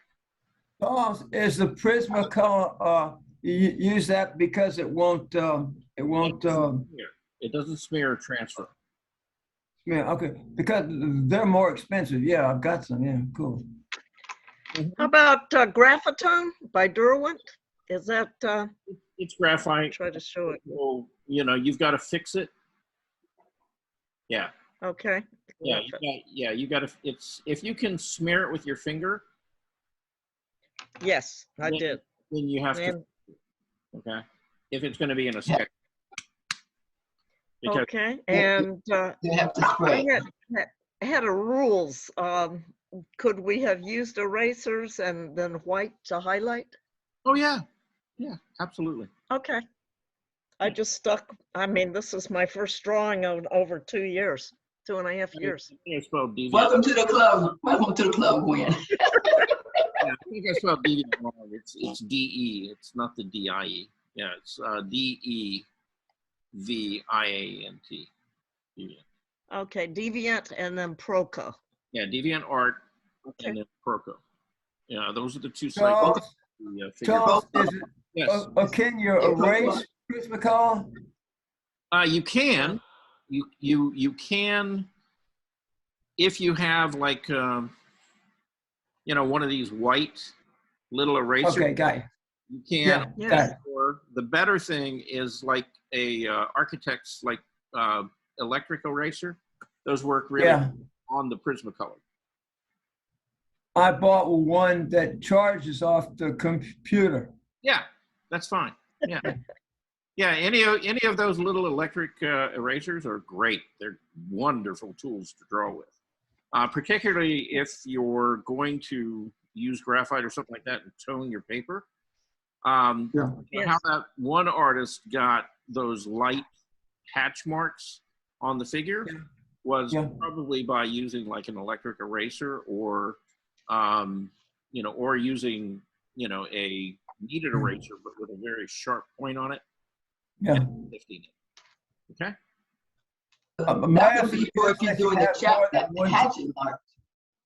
Charles, is the Prismacolor, you use that because it won't, It doesn't smear or transfer. yeah, okay, because they're more expensive. Yeah, I've got some, yeah, cool. How about Graphitone by Derwent? Is that, It's graphite. try to show it. So, you know, you've got to fix it. Yeah. Okay. Yeah, you got to, it's, if you can smear it with your finger, Yes, I then- did. then you have to, And- okay? If it's going to be in a sketch. Because Okay, and You have to I spray. had a rules. Could we have used erasers and then white to highlight? oh yeah, yeah, absolutely. Okay. I just stuck, I mean, this is my first drawing of over 2 years, 2.5 years. I think I spelled deviant. Welcome to the club. Welcome to the club, Gwen. Yeah, I think I spelled deviant wrong. It's D-E. It's not the D-I-E. Yeah, it's D-E-V-I-A-N-T. Deviant. Okay, Deviant and then Proco. Yeah, Deviant Art Okay. and then Proco. Yeah, those are the two sites. Charles, The, figure. Charles, is it, Yes. can you erase Prismacolor? You can, you can, if you have like, you know, one of these white little erasers. Okay, got you. You can. Yeah, got it. Or the better thing is like a architect's like electric eraser. Those work really Yeah. on the Prismacolor. I bought one that charges off the computer. Yeah, that's fine. Yeah. Yeah, any of those little electric erasers are great. They're wonderful tools to draw with. Particularly if you're going to use graphite or something like that and tone your paper. Yeah. How that one artist got those light hatch marks on the figure was probably by using like an electric eraser or, you know, or using, you know, a kneaded eraser, but with a very sharp point on it. Yeah. And lifting it. Okay. That would be for if you're doing the hatchet marks.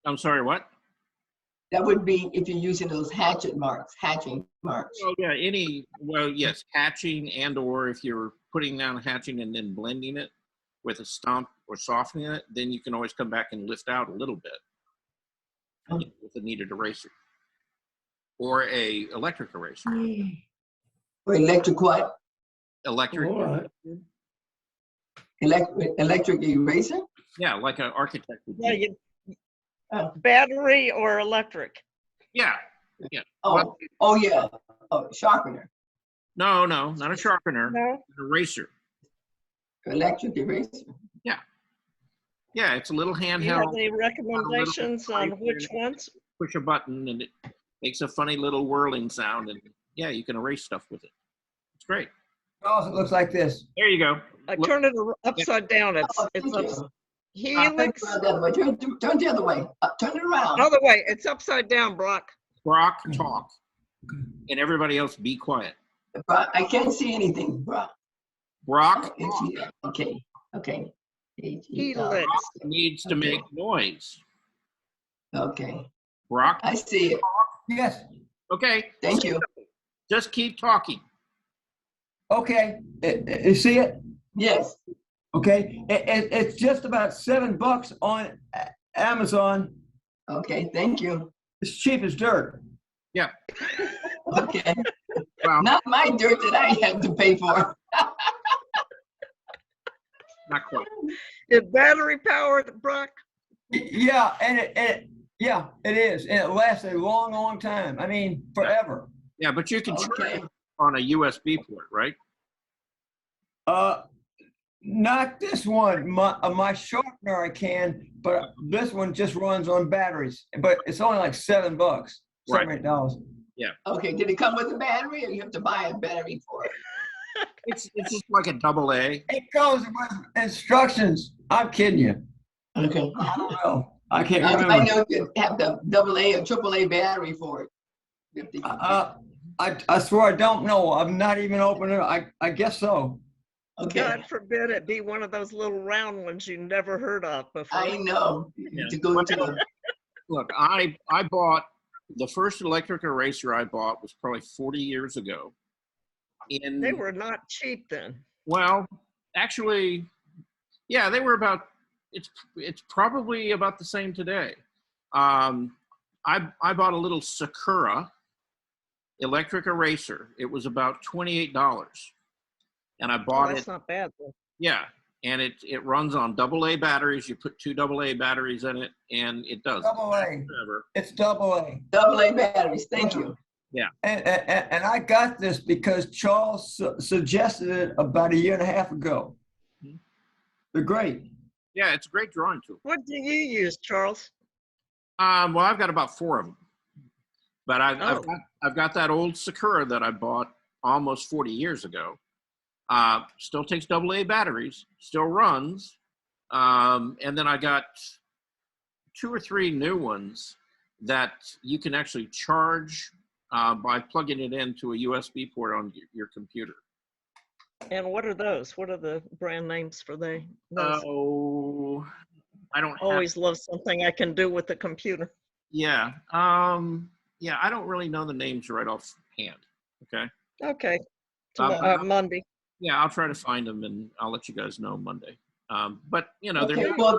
I'm sorry, what? That would be if you're using those hatching marks. Oh yeah, well, yes, hatching and or if you're putting down hatching and then blending it with a stump or softening it, then you can always come back and lift out a little bit with a kneaded eraser or a electric eraser. Or electric what? Electric. All right. Electric eraser? Yeah, like an architect would Yeah, do. battery or electric? Yeah. Yeah. Oh yeah. Oh, sharpener. No, not a sharpener. No. An eraser. Electric eraser. Yeah. Yeah, it's a little Do you have handheld. any recommendations on which ones? Push a button and it makes a funny little whirling sound, and yeah, you can erase stuff with it. It's great. Charles, it looks like this. There you go. I turn it upside down. It's Thank you. helix. Turn the other way. Turn the other way. Turn it around. Other way. It's upside down, Brock. Brock, talk. And everybody else be quiet. I can't see anything, bro. Brock Okay. Helix. needs to make noise. Okay. Brock. I see it. Yes. Okay. Thank you. Just keep talking. Okay. You see it? Yes. Okay. It's just about $7 on Amazon. Okay. Thank you. It's cheap as dirt. Yeah. Okay. Well, Not my dirt that I have to pay for. not quite. Is battery powered, Brock? Yeah, and it is, and it lasts a long, long time. I mean, forever. Yeah, but you can charge Okay. it on a USB port, right? Not this one. My sharpener I can, but this one just runs on batteries. But it's only like $7, Right. $8. Yeah. Okay. Did it come with a battery, or you have to buy a battery for it? It's just like a AA. It goes with instructions. I'm kidding you. Okay. I don't know. I can't I remember. know you have the AA or AAA battery for it. You have to- I swear I don't know. I'm not even opening it. I guess so. Okay, God forbid it be one of those little round ones you never heard of before. I know. Yeah. To go to the, Look, I bought the first electric eraser I bought was probably 40 years ago. They were not cheap then. Well, actually, yeah, they were about. It's probably about the same today. I bought a little Sakura electric eraser. It was about $28, and I Oh, bought that's it. not bad then. Yeah, and it runs on AA batteries. You put 2 AA batteries in it, and it does Double A. forever. It's double A. AA batteries, thank you. Yeah. And I got this because Charles suggested it about 1.5 years ago. They're great. Yeah, it's a great drawing tool. What do you use, Charles? Well, I've got about 4 of them, but Oh. I've got that old Sakura that I bought almost 40 years ago. Still takes AA batteries, still runs, and then I got 2 or 3 new ones that you can actually charge by plugging it into a USB port on your computer. And what are those? What are the brand names for those? Oh, I don't have, Always love something I can do with the computer. yeah. Yeah, I don't really know the names right off hand. Okay. Okay. Monday. Yeah, I'll try to find them and I'll let you guys know Monday. But you know, Okay, they're not, well,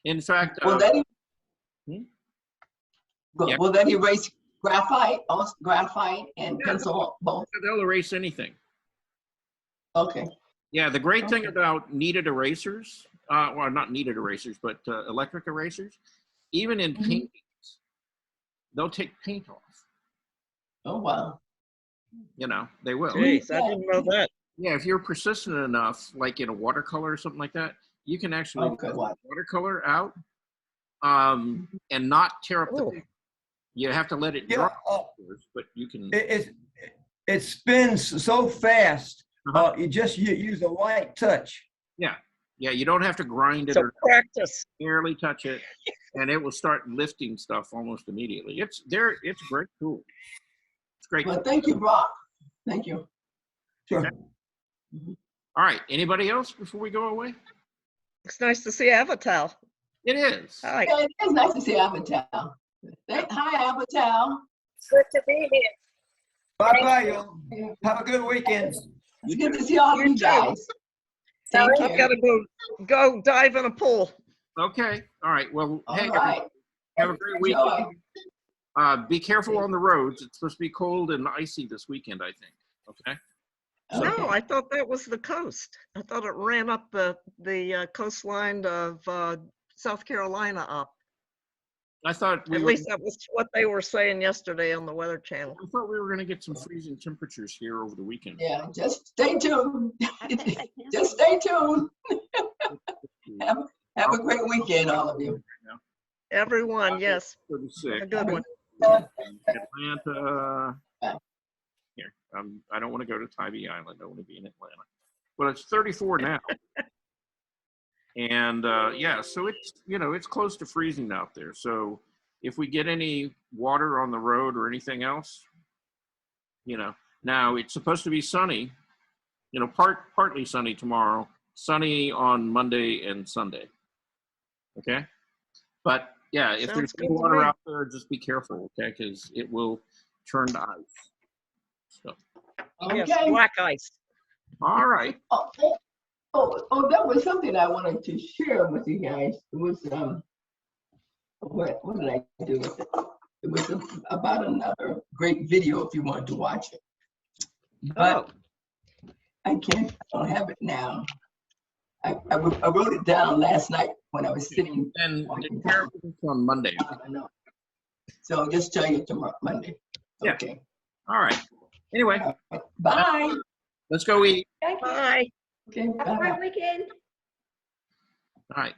in fact, will that, Yeah. will that erase graphite, also graphite and Yeah. pencil both? they'll erase anything. Okay, Yeah, the great thing Okay. about kneaded erasers, well, not kneaded erasers, but electric erasers, even in Mhm. paintings, they'll take paint off. oh, wow. You know, they will. Jeez, I didn't know that. Yeah, if you're persistent enough, like in a watercolor or something like that, you can actually Okay, let wow. the watercolor out and not tear up the Oh. paint. You have to let it Yeah, dry, afterwards, but you can. it spins so fast. Uh-huh. You just use a light touch. Yeah, you don't have to grind it So or practice. barely touch it, and it will start lifting stuff almost immediately. It's a great tool. It's great. Well, thank you, Brock. Thank you. Sure. All right. Anybody else before we go away? It's nice to see Avatar. It is. Hi. Yeah, it is nice to see Avatar. Hi, Avatar. Good to be here. Bye-bye, y'all. Have a good weekend. It's good to see all of you guys. Take I've care. got to go dive in a pool. Okay. All right. Well, All hey, right. have a great Enjoy. weekend. Be careful on the roads. It's supposed to be cold and icy this weekend, I think. Okay. No, Okay. I thought that was the coast. I thought it ran up the coastline of South Carolina up. I thought At least that was what they were saying yesterday on the Weather Channel. we were going to get some freezing temperatures here over the weekend. Yeah, just stay tuned. Just stay tuned. Have a great weekend, all of you. Everyone, yes. 36. A good one. Atlanta. Here, I don't want to go to Tybee Island. I want to be in Atlanta. Well, it's 34 now. And yeah, so it's close to freezing out there. So if we get any water on the road or anything else, now it's supposed to be sunny, partly sunny tomorrow, sunny on Monday and Sunday. Okay. But yeah, if Sounds there's good to water me. out there, just be careful, okay? Because it will turn to ice. So, Yes, Okay. black ice. all right. Oh, that was something I wanted to share with you guys. It was, what did I do with it? It was about another great video if you wanted to watch it. But I don't have it now. I wrote it down last night when I was sitting. And on Monday. I know. So I'll just tell you tomorrow, Monday. Yeah. Okay. All right. Anyway, Bye. let's go eat. Thank you. Bye. Okay. Have a Bye. great weekend. All right.